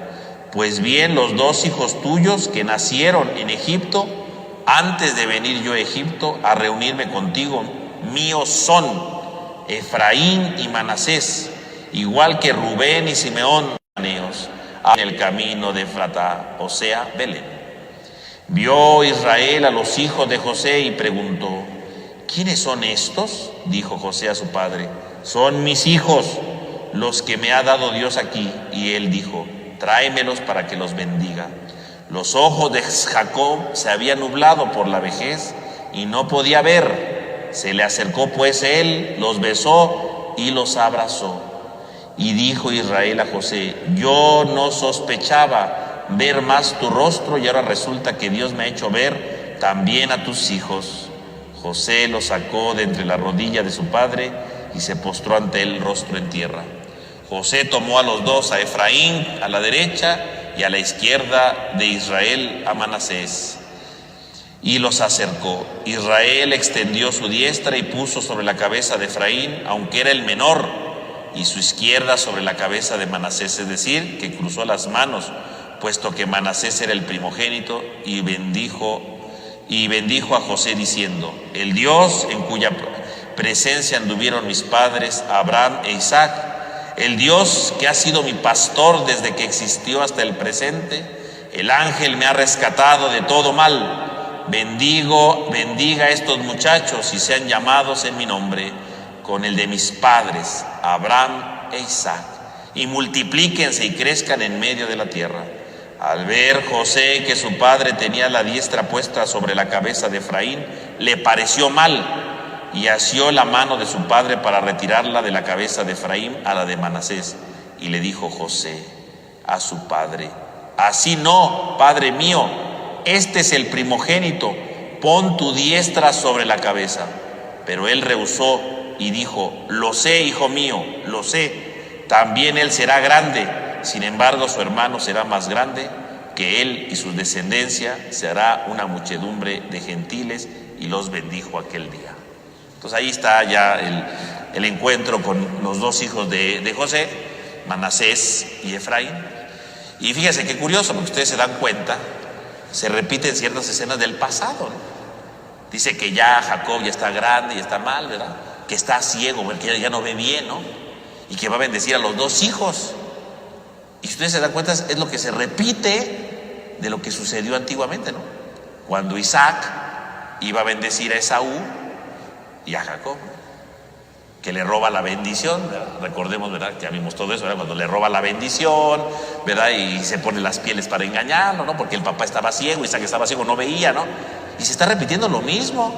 Pues bien, los dos hijos tuyos que nacieron en Egipto, antes de venir yo a Egipto a reunirme contigo, míos son Efraín y Manasés, igual que Rubén y Simeón, en el camino de Efratá, o sea, Belén. Vio Israel a los hijos de José y preguntó: ¿quiénes son estos? Dijo José a su padre: son mis hijos, los que me ha dado Dios aquí. Y él dijo: tráemelos para que los bendiga. Los ojos de Jacob se habían nublado por la vejez y no podía ver. Se le acercó pues él, los besó y los abrazó. Y dijo Israel a José: yo no sospechaba ver más tu rostro, y ahora resulta que Dios me ha hecho ver también a tus hijos. José lo sacó de entre la rodilla de su padre y se postró ante él rostro en tierra. José tomó a los dos, a Efraín a la derecha y a la izquierda de Israel a Manasés, y los acercó. Israel extendió su diestra y puso sobre la cabeza de Efraín, aunque era el menor, y su izquierda sobre la cabeza de Manasés, es decir, que cruzó las manos, puesto que Manasés era el primogénito, y bendijo a José diciendo: el Dios en cuya presencia anduvieron mis padres Abraham e Isaac, el Dios que ha sido mi pastor desde que existió hasta el presente, el ángel me ha rescatado de todo mal. Bendiga a estos muchachos y sean llamados en mi nombre con el de mis padres Abraham e Isaac, y multiplíquense y crezcan en medio de la tierra. Al ver José que su padre tenía la diestra puesta sobre la cabeza de Efraín, le pareció mal, y asió la mano de su padre para retirarla de la cabeza de Efraín a la de Manasés. Y le dijo José a su padre: así no, padre mío, este es el primogénito, pon tu diestra sobre la cabeza. Pero él rehusó y dijo: lo sé, hijo mío, lo sé, también él será grande, sin embargo su hermano será más grande que él, y su descendencia será una muchedumbre de gentiles. Y los bendijo aquel día. Entonces ahí está ya el encuentro con los dos hijos de José, Manasés y Efraín. Y fíjense qué curioso, porque ustedes se dan cuenta, se repiten ciertas escenas del pasado, ¿no? Dice que ya Jacob ya está grande y está mal, ¿verdad? Que está ciego, porque ya no ve bien, ¿no? Y que va a bendecir a los dos hijos. Y si ustedes se dan cuenta, es lo que se repite de lo que sucedió antiguamente, ¿no? Cuando Isaac iba a bendecir a Esaú y a Jacob, que le roba la bendición, ¿verdad? Recordemos, ¿verdad?, que ya vimos todo eso, ¿verdad? Cuando le roba la bendición, ¿verdad?, y se pone las pieles para engañarlo, ¿no? Porque el papá estaba ciego, Isaac estaba ciego, no veía, ¿no? Y se está repitiendo lo mismo.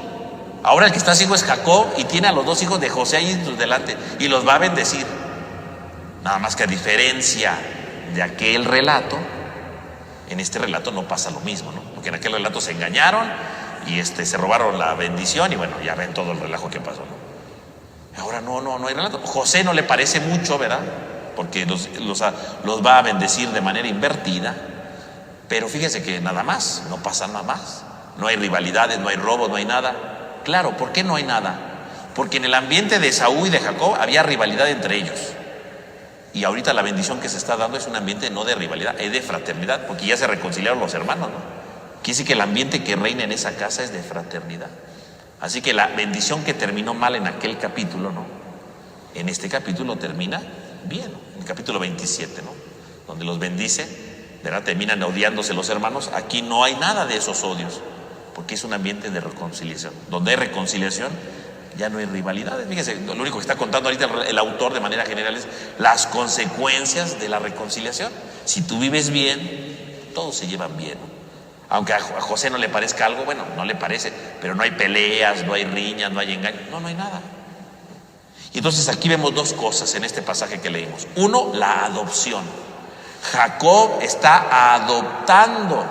Ahora el que está ciego es Jacob y tiene a los dos hijos de José ahí delante y los va a bendecir. Nada más que a diferencia de aquel relato, en este relato no pasa lo mismo, ¿no? Porque en aquel relato se engañaron y se robaron la bendición, y bueno, ya ven todo el relajo que pasó, ¿no? Ahora no hay relato. José no le parece mucho, ¿verdad? Porque los va a bendecir de manera invertida. Pero fíjese que nada más, no pasa nada más. No hay rivalidades, no hay robos, no hay nada. Claro, ¿por qué no hay nada? Porque en el ambiente de Esaú y de Jacob había rivalidad entre ellos. Y ahorita la bendición que se está dando es un ambiente no de rivalidad, es de fraternidad, porque ya se reconciliaron los hermanos, ¿no? Quiere decir que el ambiente que reina en esa casa es de fraternidad. Así que la bendición que terminó mal en aquel capítulo, ¿no?, en este capítulo termina bien, ¿no? En el capítulo 27, ¿no? donde los bendice, ¿verdad? Terminan odiándose los hermanos. Aquí no hay nada de esos odios, porque es un ambiente de reconciliación. Donde hay reconciliación, ya no hay rivalidades. Fíjense, lo único que está contando ahorita el autor de manera general es las consecuencias de la reconciliación. Si tú vives bien, todos se llevan bien, ¿no? Aunque a José no le parezca algo, bueno, no le parece, pero no hay peleas, no hay riñas, no hay engaños, no hay nada. Y entonces aquí vemos dos cosas en este pasaje que leímos. Uno, la adopción. Jacob está adoptando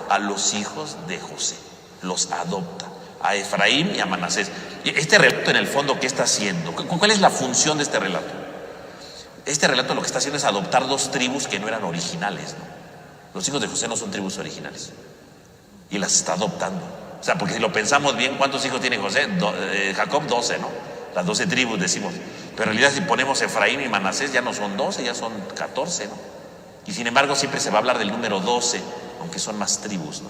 a los hijos de José, los adopta, a Efraín y a Manasés. Este relato en el fondo, ¿qué está haciendo? ¿Cuál es la función de este relato? Este relato lo que está haciendo es adoptar dos tribus que no eran originales, ¿no? Los hijos de José no son tribus originales y las está adoptando. O sea, porque si lo pensamos bien, ¿cuántos hijos tiene José? Jacob, 12, ¿no? Las 12 tribus decimos. Pero en realidad si ponemos Efraín y Manasés ya no son 12, ya son 14, ¿no? Y sin embargo siempre se va a hablar del número 12, aunque son más tribus, ¿no?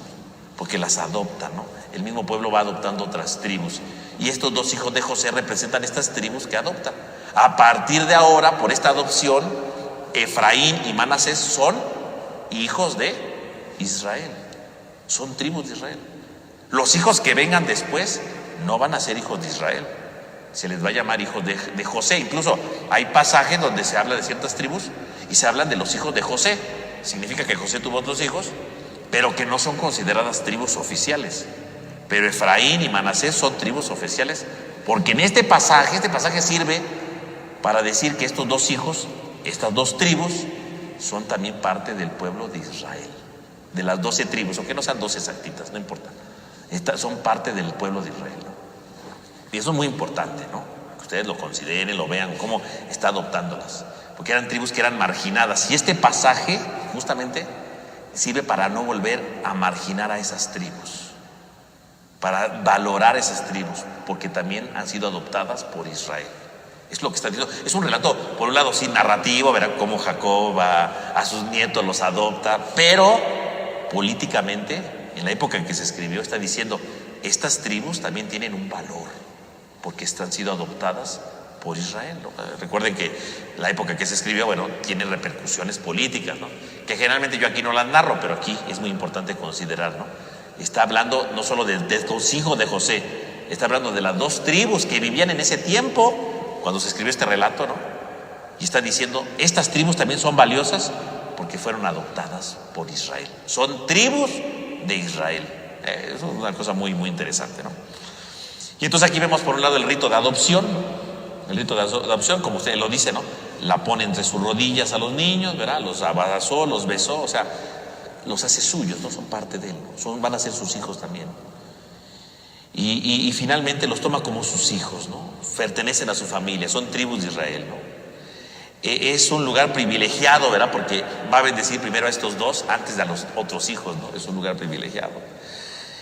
Porque las adopta, ¿no? El mismo pueblo va adoptando otras tribus. Y estos dos hijos de José representan estas tribus que adoptan. A partir de ahora, por esta adopción, Efraín y Manasés son hijos de Israel. Son tribus de Israel. Los hijos que vengan después no van a ser hijos de Israel. Se les va a llamar hijos de José. Incluso hay pasajes donde se habla de ciertas tribus y se hablan de los hijos de José. Significa que José tuvo otros hijos, pero que no son consideradas tribus oficiales. Pero Efraín y Manasés son tribus oficiales, porque en este pasaje sirve para decir que estos dos hijos, estas dos tribus, son también parte del pueblo de Israel, de las 12 tribus, aunque no sean 12 exactitas, no importa. Son parte del pueblo de Israel, ¿no? Y eso es muy importante, ¿no? Que ustedes lo consideren, lo vean, cómo está adoptándolas, porque eran tribus que eran marginadas. Y este pasaje justamente sirve para no volver a marginar a esas tribus, para valorar esas tribus, porque también han sido adoptadas por Israel. Es lo que está diciendo. Es un relato, por un lado, sí, narrativo, verán cómo Jacob a sus nietos los adopta, pero políticamente, en la época en que se escribió, está diciendo, estas tribus también tienen un valor, porque han sido adoptadas por Israel, ¿no? Recuerden que la época que se escribió, bueno, tiene repercusiones políticas, ¿no? Que generalmente yo aquí no las narro, pero aquí es muy importante considerar, ¿no? Está hablando no solo de los hijos de José, está hablando de las dos tribus que vivían en ese tiempo cuando se escribió este relato, ¿no? Y está diciendo, estas tribus también son valiosas porque fueron adoptadas por Israel. Son tribus de Israel. Eso es una cosa muy, muy interesante, ¿no? Y entonces aquí vemos por un lado el rito de adopción. El rito de adopción, como usted lo dice, ¿no? La pone entre sus rodillas a los niños, ¿verdad? Los abrazó, los besó, o sea, los hace suyos, no son parte de él, ¿no? Van a ser sus hijos también. Y finalmente los toma como sus hijos, ¿no? Pertenecen a su familia, son tribus de Israel, ¿no? Es un lugar privilegiado, ¿verdad? Porque va a bendecir primero a estos dos antes de a los otros hijos, ¿no? Es un lugar privilegiado.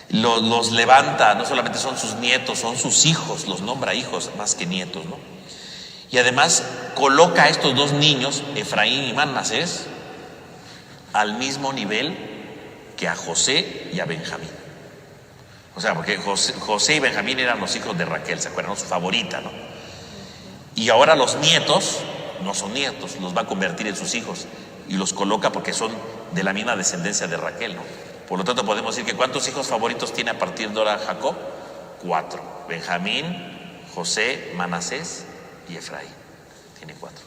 Los levanta, no solamente son sus nietos, son sus hijos, los nombra hijos más que nietos, ¿no? Y además coloca a estos dos niños, Efraín y Manasés, al mismo nivel que a José y a Benjamín. O sea, porque José y Benjamín eran los hijos de Raquel, ¿se acuerdan? Su favorita, ¿no? Y ahora los nietos no son nietos, los va a convertir en sus hijos y los coloca porque son de la misma descendencia de Raquel, ¿no? Por lo tanto podemos decir que ¿cuántos hijos favoritos tiene a partir de ahora Jacob? 4. Benjamín, José, Manasés y Efraín. Tiene 4.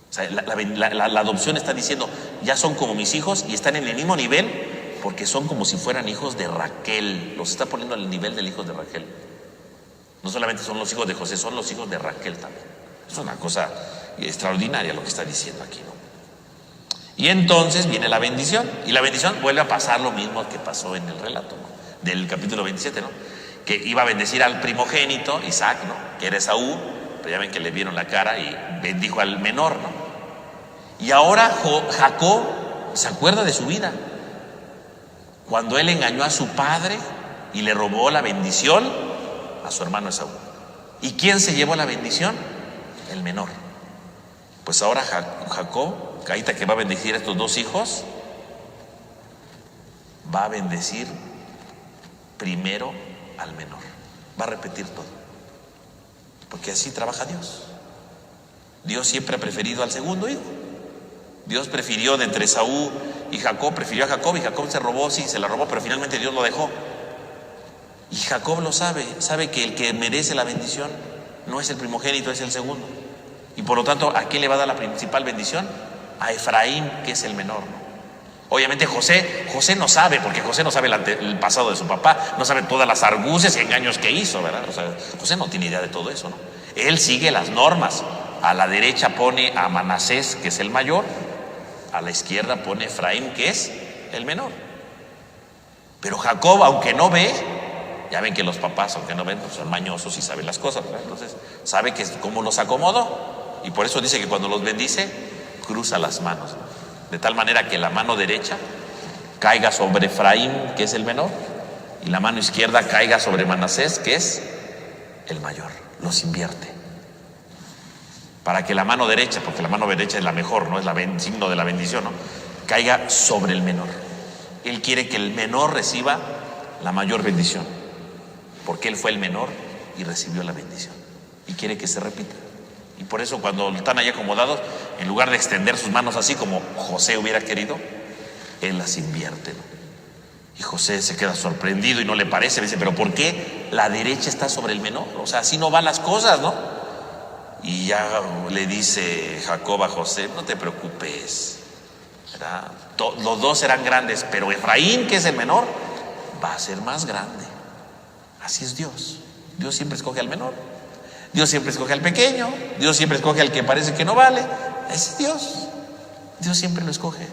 O sea, la adopción está diciendo, ya son como mis hijos y están en el mismo nivel porque son como si fueran hijos de Raquel. Los está poniendo al nivel del hijo de Raquel. No solamente son los hijos de José, son los hijos de Raquel también. Es una cosa extraordinaria lo que está diciendo aquí, ¿no? Y entonces viene la bendición. Y la bendición vuelve a pasar lo mismo que pasó en el relato, ¿no? Del capítulo 27, ¿no? Que iba a bendecir al primogénito, Isaac, ¿no? Que era Esaú, pero ya ven que le vieron la cara y bendijo al menor, ¿no? Y ahora Jacob se acuerda de su vida, cuando él engañó a su padre y le robó la bendición a su hermano Esaú. ¿Y quién se llevó la bendición? El menor. Pues ahora Jacob, ahorita que va a bendecir a estos dos hijos, va a bendecir primero al menor. Va a repetir todo, porque así trabaja Dios. Dios siempre ha preferido al segundo hijo. Dios prefirió de entre Esaú y Jacob, prefirió a Jacob, y Jacob se robó, sí, se la robó, pero finalmente Dios lo dejó. Y Jacob lo sabe que el que merece la bendición no es el primogénito, es el segundo. Y por lo tanto, ¿a quién le va a dar la principal bendición? A Efraín, que es el menor, ¿no? Obviamente José no sabe, porque José no sabe el pasado de su papá, no sabe todas las argucias y engaños que hizo, ¿verdad? O sea, José no tiene idea de todo eso, ¿no? Él sigue las normas. A la derecha pone a Manasés, que es el mayor, a la izquierda pone Efraín, que es el menor. Pero Jacob, aunque no ve, ya ven que los papás, aunque no ven, pues son mañosos y saben las cosas, ¿verdad? Entonces sabe que cómo los acomodó, y por eso dice que cuando los bendice, cruza las manos, ¿no? De tal manera que la mano derecha caiga sobre Efraín, que es el menor, y la mano izquierda caiga sobre Manasés, que es el mayor. Los invierte. Para que la mano derecha, porque la mano derecha es la mejor, no es el signo de la bendición, ¿no?, caiga sobre el menor. Él quiere que el menor reciba la mayor bendición, porque él fue el menor y recibió la bendición, y quiere que se repita. Y por eso cuando están ahí acomodados, en lugar de extender sus manos así como José hubiera querido, él las invierte, ¿no? Y José se queda sorprendido y no le parece, dice, pero ¿por qué la derecha está sobre el menor? O sea, así no van las cosas, ¿no? Y ya le dice Jacob a José, no te preocupes, ¿verdad? Los dos serán grandes, pero Efraín, que es el menor, va a ser más grande. Así es Dios. Dios siempre escoge al menor. Dios siempre escoge al pequeño. Dios siempre escoge al que parece que no vale. Ese es Dios. Dios siempre lo escoge.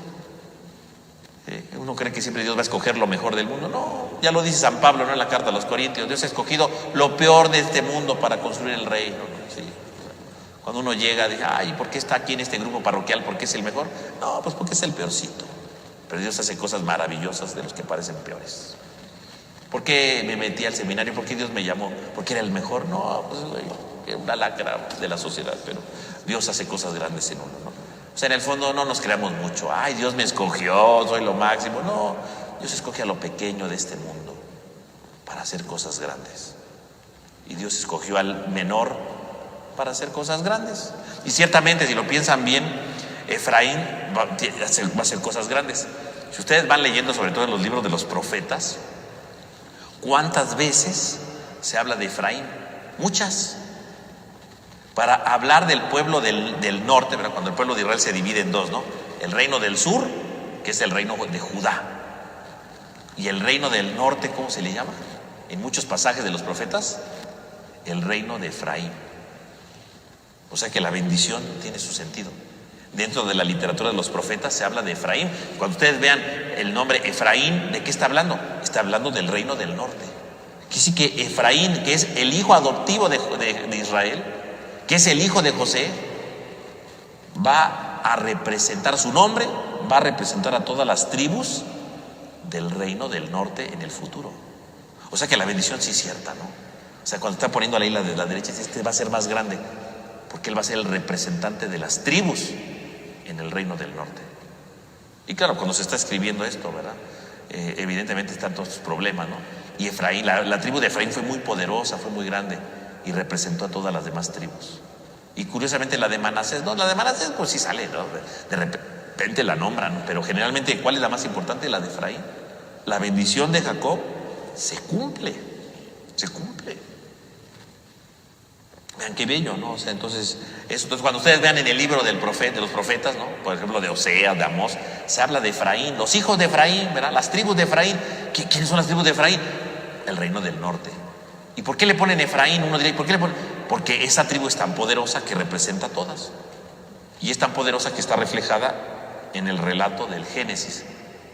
Uno cree que siempre Dios va a escoger lo mejor del mundo. No, ya lo dice San Pablo, ¿no?, en la carta a los Corintios. Dios ha escogido lo peor de este mundo para construir el reino, ¿no? Sí. Cuando uno llega, dice, ay, ¿por qué está aquí en este grupo parroquial? ¿Por qué es el mejor? No, pues porque es el peorcito. Pero Dios hace cosas maravillosas de los que parecen peores. ¿Por qué me metí al seminario? ¿Por qué Dios me llamó? ¿Porque era el mejor? No, pues era una lacra de la sociedad, pero Dios hace cosas grandes en uno, ¿no? O sea, en el fondo no nos creamos mucho. Ay, Dios me escogió, soy lo máximo. No, Dios escoge a lo pequeño de este mundo para hacer cosas grandes. Y Dios escogió al menor para hacer cosas grandes. Y ciertamente, si lo piensan bien, Efraín va a hacer cosas grandes. Si ustedes van leyendo, sobre todo en los libros de los profetas, ¿cuántas veces se habla de Efraín? Muchas. Para hablar del pueblo del norte, ¿verdad? Cuando el pueblo de Israel se divide en dos, ¿no? El reino del sur, que es el reino de Judá, y el reino del norte, ¿cómo se le llama? En muchos pasajes de los profetas, el reino de Efraín. O sea que la bendición tiene su sentido. Dentro de la literatura de los profetas se habla de Efraín. Cuando ustedes vean el nombre Efraín, ¿de qué está hablando? Está hablando del reino del norte. Quiere decir que Efraín, que es el hijo adoptivo de Israel, que es el hijo de José, va a representar, su nombre va a representar a todas las tribus del reino del norte en el futuro. O sea que la bendición sí es cierta, ¿no? O sea, cuando está poniendo a la isla de la derecha, este va a ser más grande, porque él va a ser el representante de las tribus en el reino del norte. Y claro, cuando se está escribiendo esto, ¿verdad? Evidentemente están todos estos problemas, ¿no? Y Efraín, la tribu de Efraín fue muy poderosa, fue muy grande, y representó a todas las demás tribus. Y curiosamente la de Manasés, no, la de Manasés pues sí sale, ¿no? De repente la nombran, ¿no? Pero generalmente, ¿cuál es la más importante? La de Efraín. La bendición de Jacob se cumple. Vean qué bello, ¿no? O sea, entonces cuando ustedes vean en el libro de los profetas, ¿no? Por ejemplo, de Oseas, de Amós, se habla de Efraín, los hijos de Efraín, ¿verdad? Las tribus de Efraín. ¿Quiénes son las tribus de Efraín? El reino del norte. ¿Y por qué le ponen Efraín? Uno dirá, ¿por qué le ponen? Porque esa tribu es tan poderosa que representa a todas. Y es tan poderosa que está reflejada en el relato del Génesis,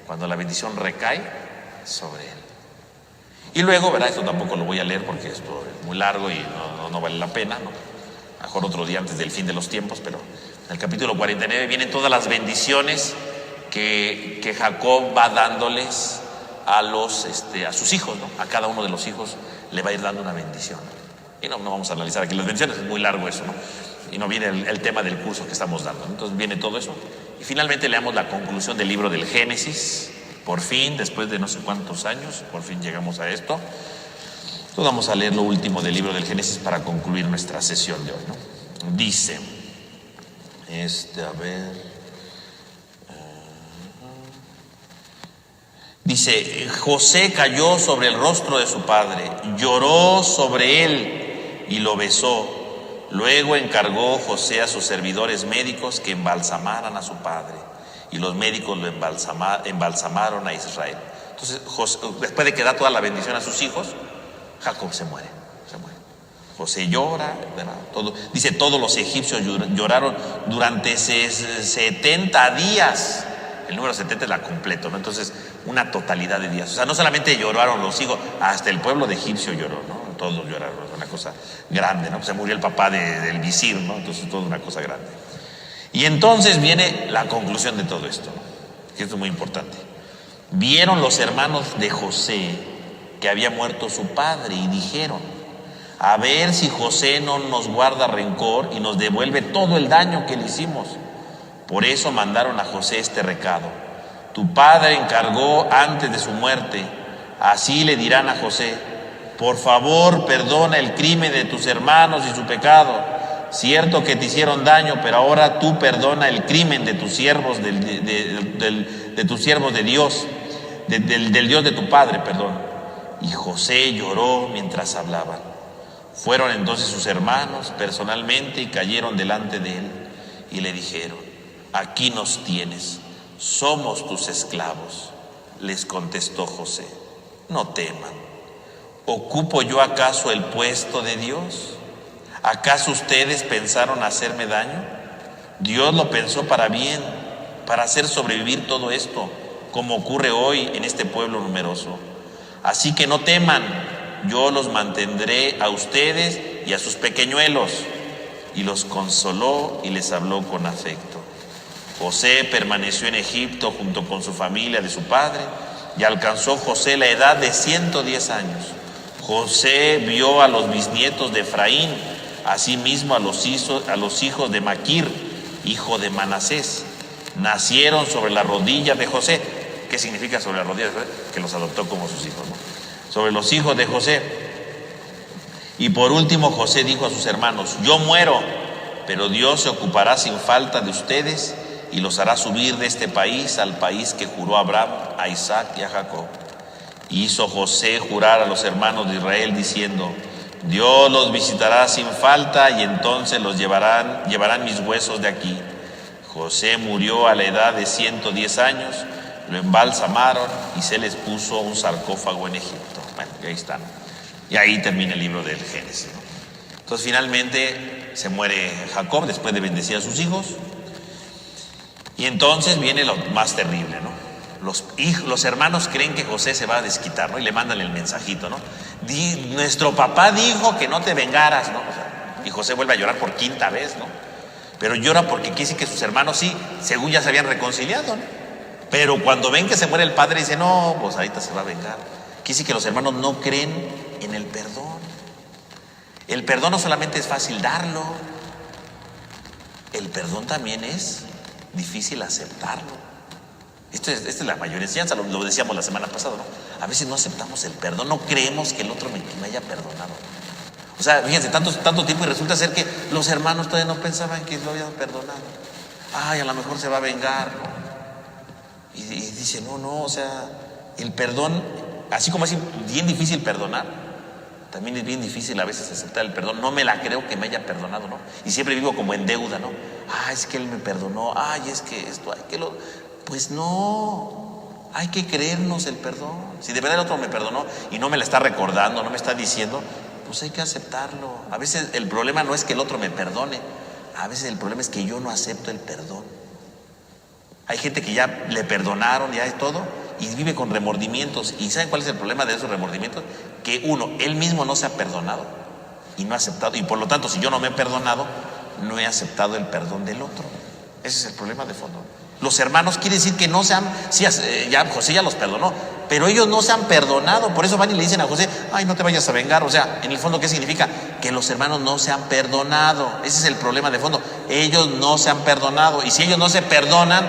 cuando la bendición recae sobre él. Y luego, ¿verdad? Esto tampoco lo voy a leer porque esto es muy largo y no vale la pena, ¿no? Mejor otro día antes del fin de los tiempos, pero en el capítulo 49 vienen todas las bendiciones que Jacob va dándoles a sus hijos, ¿no? A cada uno de los hijos le va a ir dando una bendición. Y no vamos a analizar aquí las bendiciones, es muy largo eso, ¿no? Y no viene el tema del curso que estamos dando, ¿no? Entonces viene todo eso. Y finalmente leamos la conclusión del libro del Génesis. Por fin, después de no sé cuántos años, por fin llegamos a esto. Entonces vamos a leer lo último del libro del Génesis para concluir nuestra sesión de hoy, ¿no? Dice, Dice, José cayó sobre el rostro de su padre, lloró sobre él y lo besó. Luego encargó José a sus servidores médicos que embalsamaran a su padre, y los médicos lo embalsamaron a Israel. Entonces, después de que da toda la bendición a sus hijos, Jacob se muere. José llora, ¿verdad? Dice, todos los egipcios lloraron durante 70 días. El número 70 es la completo, ¿no? Entonces, una totalidad de días. O sea, no solamente lloraron los hijos, hasta el pueblo de egipcio lloró, ¿no? Todos lloraron, es una cosa grande, ¿no? Pues se murió el papá del visir, ¿no? Entonces, todo una cosa grande. Y entonces viene la conclusión de todo esto, ¿no? Que esto es muy importante. Vieron los hermanos de José que había muerto su padre y dijeron, a ver si José no nos guarda rencor y nos devuelve todo el daño que le hicimos. Por eso mandaron a José este recado. Tu padre encargó antes de su muerte, así le dirán a José, por favor perdona el crimen de tus hermanos y su pecado. Cierto que te hicieron daño, pero ahora tú perdona el crimen de tus siervos, de tus siervos de Dios, del Dios de tu padre, perdón. Y José lloró mientras hablaban. Fueron entonces sus hermanos personalmente y cayeron delante de él y le dijeron, aquí nos tienes, somos tus esclavos. Les contestó José, no teman, ¿ocupo yo acaso el puesto de Dios? ¿Acaso ustedes pensaron hacerme daño? Dios lo pensó para bien, para hacer sobrevivir todo esto, como ocurre hoy en este pueblo numeroso. Así que no teman, yo los mantendré a ustedes y a sus pequeñuelos. Y los consoló y les habló con afecto. José permaneció en Egipto junto con su familia de su padre, y alcanzó José la edad de 110 años. José vio a los bisnietos de Efraín, asimismo a los hijos de Maquir, hijo de Manasés. Nacieron sobre la rodilla de José. ¿Qué significa sobre la rodilla de José? Que los adoptó como sus hijos, ¿no? Sobre los hijos de José. Y por último José dijo a sus hermanos, yo muero, pero Dios se ocupará sin falta de ustedes y los hará subir de este país al país que juró a Abraham, a Isaac y a Jacob. Y hizo José jurar a los hermanos de Israel diciendo, Dios los visitará sin falta y entonces los llevarán mis huesos de aquí. José murió a la edad de 110 años, lo embalsamaron y se les puso un sarcófago en Egipto. Bueno, y ahí están. Y ahí termina el libro del Génesis, ¿no? Entonces finalmente se muere Jacob después de bendecir a sus hijos. Y entonces viene lo más terrible, ¿no? Los hermanos creen que José se va a desquitar, ¿no? Y le mandan el mensajito, ¿no? Nuestro papá dijo que no te vengaras, ¿no? O sea, y José vuelve a llorar por quinta vez, ¿no? Pero llora porque quiere decir que sus hermanos sí, según ya se habían reconciliado, ¿no? Pero cuando ven que se muere el padre, dicen, no, pues ahorita se va a vengar. Quiere decir que los hermanos no creen en el perdón. El perdón no solamente es fácil darlo, el perdón también es difícil aceptarlo. Esta es la mayor enseñanza, lo decíamos la semana pasada, ¿no? A veces no aceptamos el perdón, no creemos que el otro me haya perdonado. O sea, fíjense, tanto tiempo y resulta ser que los hermanos todavía no pensaban que lo habían perdonado. Ay, a lo mejor se va a vengar, ¿no? Y dice, no, o sea, el perdón, así como es bien difícil perdonar, también es bien difícil a veces aceptar el perdón. No me la creo que me haya perdonado, ¿no? Y siempre vivo como en deuda, ¿no? Ay, es que él me perdonó, ay, es que esto, ay, que lo... Pues no, hay que creernos el perdón. Si de verdad el otro me perdonó y no me la está recordando, no me está diciendo, pues hay que aceptarlo. A veces el problema no es que el otro me perdone, a veces el problema es que yo no acepto el perdón. Hay gente que ya le perdonaron, ya es todo, y vive con remordimientos. ¿Y saben cuál es el problema de esos remordimientos? Que uno, él mismo no se ha perdonado y no ha aceptado. Y por lo tanto, si yo no me he perdonado, no he aceptado el perdón del otro. Ese es el problema de fondo. Los hermanos quiere decir que no se han, sí, ya José ya los perdonó, pero ellos no se han perdonado. Por eso van y le dicen a José, ay, no te vayas a vengar. O sea, en el fondo, ¿qué significa? Que los hermanos no se han perdonado. Ese es el problema de fondo. Ellos no se han perdonado. Y si ellos no se perdonan,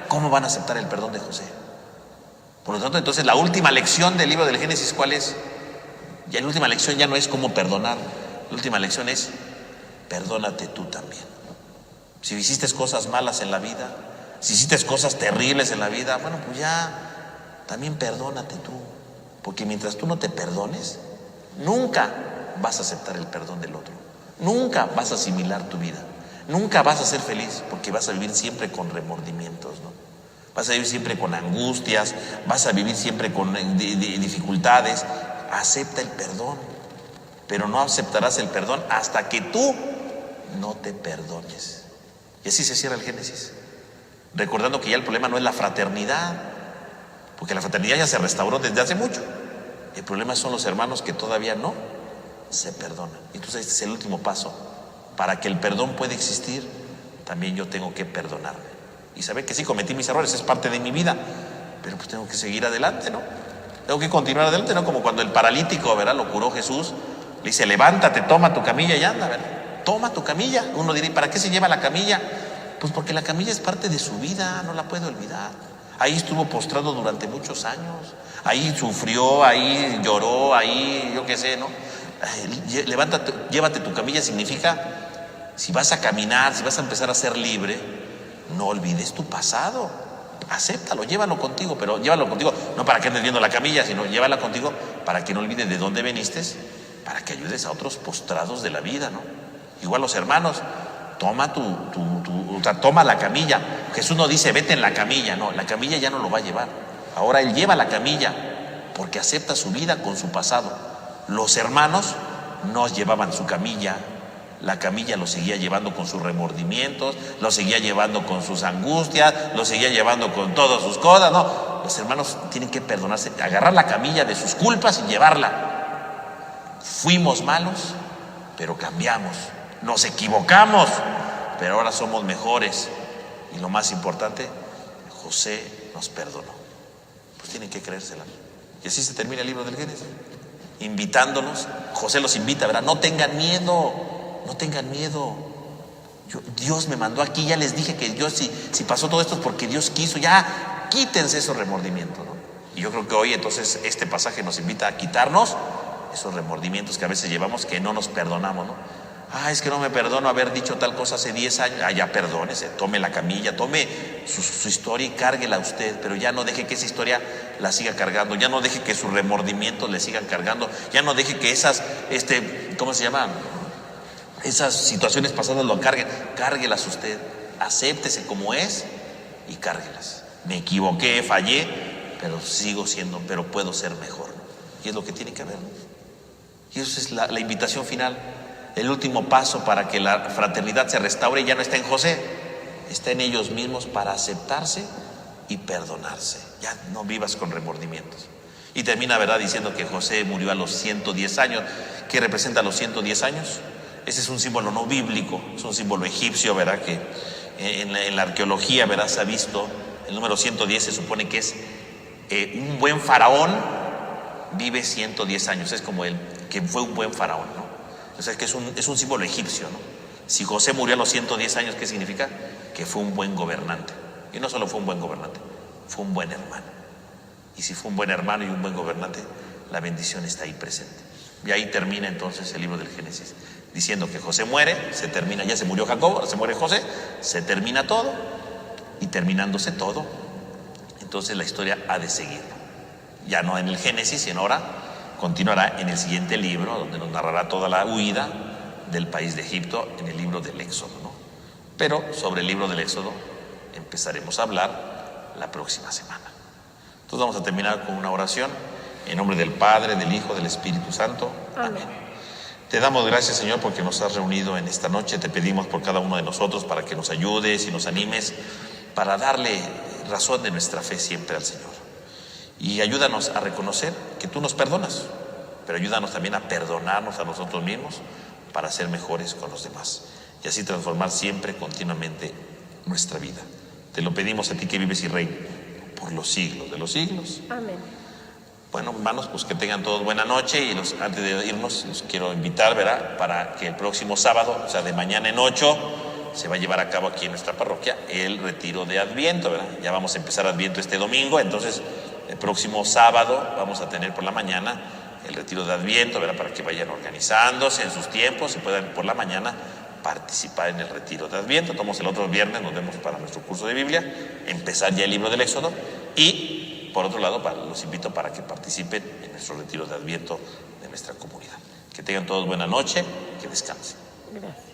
¿cómo van a aceptar el perdón de José? Por lo tanto, entonces la última lección del libro del Génesis, ¿cuál es? Ya la última lección ya no es cómo perdonar. La última lección es, perdónate tú también. Si hiciste cosas malas en la vida, si hiciste cosas terribles en la vida, bueno, pues ya también perdónate tú. Porque mientras tú no te perdones, nunca vas a aceptar el perdón del otro. Nunca vas a asimilar tu vida. Nunca vas a ser feliz, porque vas a vivir siempre con remordimientos, ¿no? Vas a vivir siempre con angustias, vas a vivir siempre con dificultades. Acepta el perdón, pero no aceptarás el perdón hasta que tú no te perdones. Y así se cierra el Génesis, recordando que ya el problema no es la fraternidad, porque la fraternidad ya se restauró desde hace mucho. El problema son los hermanos que todavía no se perdonan. Entonces este es el último paso. Para que el perdón pueda existir, también yo tengo que perdonarme y saber que sí cometí mis errores, es parte de mi vida, pero pues tengo que seguir adelante, ¿no? Tengo que continuar adelante, ¿no? Como cuando el paralítico, ¿verdad?, lo curó Jesús, le dice: levántate, toma tu camilla y anda, ¿verdad? Toma tu camilla. Uno dirá: ¿y para qué se lleva la camilla? Pues porque la camilla es parte de su vida, no la puede olvidar. Ahí estuvo postrado durante muchos años, ahí sufrió, ahí lloró, ahí yo qué sé, ¿no? Levántate, llévate tu camilla significa, si vas a caminar, si vas a empezar a ser libre, no olvides tu pasado. Acéptalo, llévalo contigo, pero llévalo contigo no para que andes viendo la camilla, sino llévala contigo para que no olvides de dónde viniste, para que ayudes a otros postrados de la vida, ¿no? Igual los hermanos, toma toma la camilla. Jesús no dice: vete en la camilla, no, la camilla ya no lo va a llevar. Ahora él lleva la camilla porque acepta su vida con su pasado. Los hermanos no llevaban su camilla. La camilla lo seguía llevando con sus remordimientos, lo seguía llevando con sus angustias, lo seguía llevando con todas sus cosas, ¿no? Los hermanos tienen que perdonarse, agarrar la camilla de sus culpas y llevarla. Fuimos malos, pero cambiamos. Nos equivocamos, pero ahora somos mejores. Y lo más importante, José nos perdonó. Pues tienen que creérsela. Y así se termina el libro del Génesis, invitándonos. José los invita, ¿verdad? No tengan miedo. No tengan miedo. Dios me mandó aquí, ya les dije que Dios, si pasó todo esto es porque Dios quiso. Ya quítense esos remordimientos, ¿no? Y yo creo que hoy entonces este pasaje nos invita a quitarnos esos remordimientos que a veces llevamos, que no nos perdonamos, ¿no? Es que no me perdono haber dicho tal cosa hace 10 años. Ya perdónese, tome la camilla, tome su historia y cárguela a usted, pero ya no deje que esa historia la siga cargando, ya no deje que sus remordimientos le sigan cargando, ya no deje que esas, ¿cómo se llama?, esas situaciones pasadas lo carguen. Cárguelas usted, acéptese como es y cárguelas. Me equivoqué, fallé, pero pero puedo ser mejor, ¿no? Y es lo que tiene que haber, ¿no? Y eso es la invitación final. El último paso para que la fraternidad se restaure ya no está en José, está en ellos mismos, para aceptarse y perdonarse. Ya no vivas con remordimientos. Y termina, ¿verdad?, diciendo que José murió a los 110 años. ¿Qué representa los 110 años? Ese es un símbolo no bíblico, es un símbolo egipcio, ¿verdad?, que en la arqueología, ¿verdad?, se ha visto. El número 110 se supone que es un buen faraón vive 110 años, es como él, que fue un buen faraón, ¿no? O sea, que es un símbolo egipcio, ¿no? Si José murió a los 110 años, ¿qué significa? Que fue un buen gobernante. Y no solo fue un buen gobernante, fue un buen hermano. Y si fue un buen hermano y un buen gobernante, la bendición está ahí presente. Y ahí termina entonces el libro del Génesis, diciendo que José muere, se termina, ya se murió Jacob, ahora se muere José, se termina todo, y terminándose todo, entonces la historia ha de seguir. Ya no en el Génesis, sino ahora continuará en el siguiente libro, donde nos narrará toda la huida del país de Egipto, en el libro del Éxodo, ¿no? Pero sobre el libro del Éxodo empezaremos a hablar la próxima semana. Entonces vamos a terminar con una oración en nombre del Padre, del Hijo, del Espíritu Santo. Amén. Te damos gracias, Señor, porque nos has reunido en esta noche. Te pedimos por cada uno de nosotros para que nos ayudes y nos animes para darle razón de nuestra fe siempre al Señor. Y ayúdanos a reconocer que tú nos perdonas, pero ayúdanos también a perdonarnos a nosotros mismos para ser mejores con los demás y así transformar siempre, continuamente nuestra vida. Te lo pedimos a ti que vives y reinas por los siglos de los siglos. Amén. Bueno, hermanos, pues que tengan todos buena noche y antes de irnos los quiero invitar, ¿verdad?, para que el próximo sábado, o sea, de mañana en 8, se va a llevar a cabo aquí en nuestra parroquia el retiro de Adviento, ¿verdad? Ya vamos a empezar Adviento este domingo, entonces el próximo sábado vamos a tener por la mañana el retiro de Adviento, ¿verdad?, para que vayan organizándose en sus tiempos y puedan por la mañana participar en el retiro de Adviento. Tomamos el otro viernes, nos vemos para nuestro curso de Biblia, empezar ya el libro del Éxodo y por otro lado, los invito para que participen en nuestro retiro de Adviento de nuestra comunidad. Que tengan todos buena noche, que descansen. Gracias.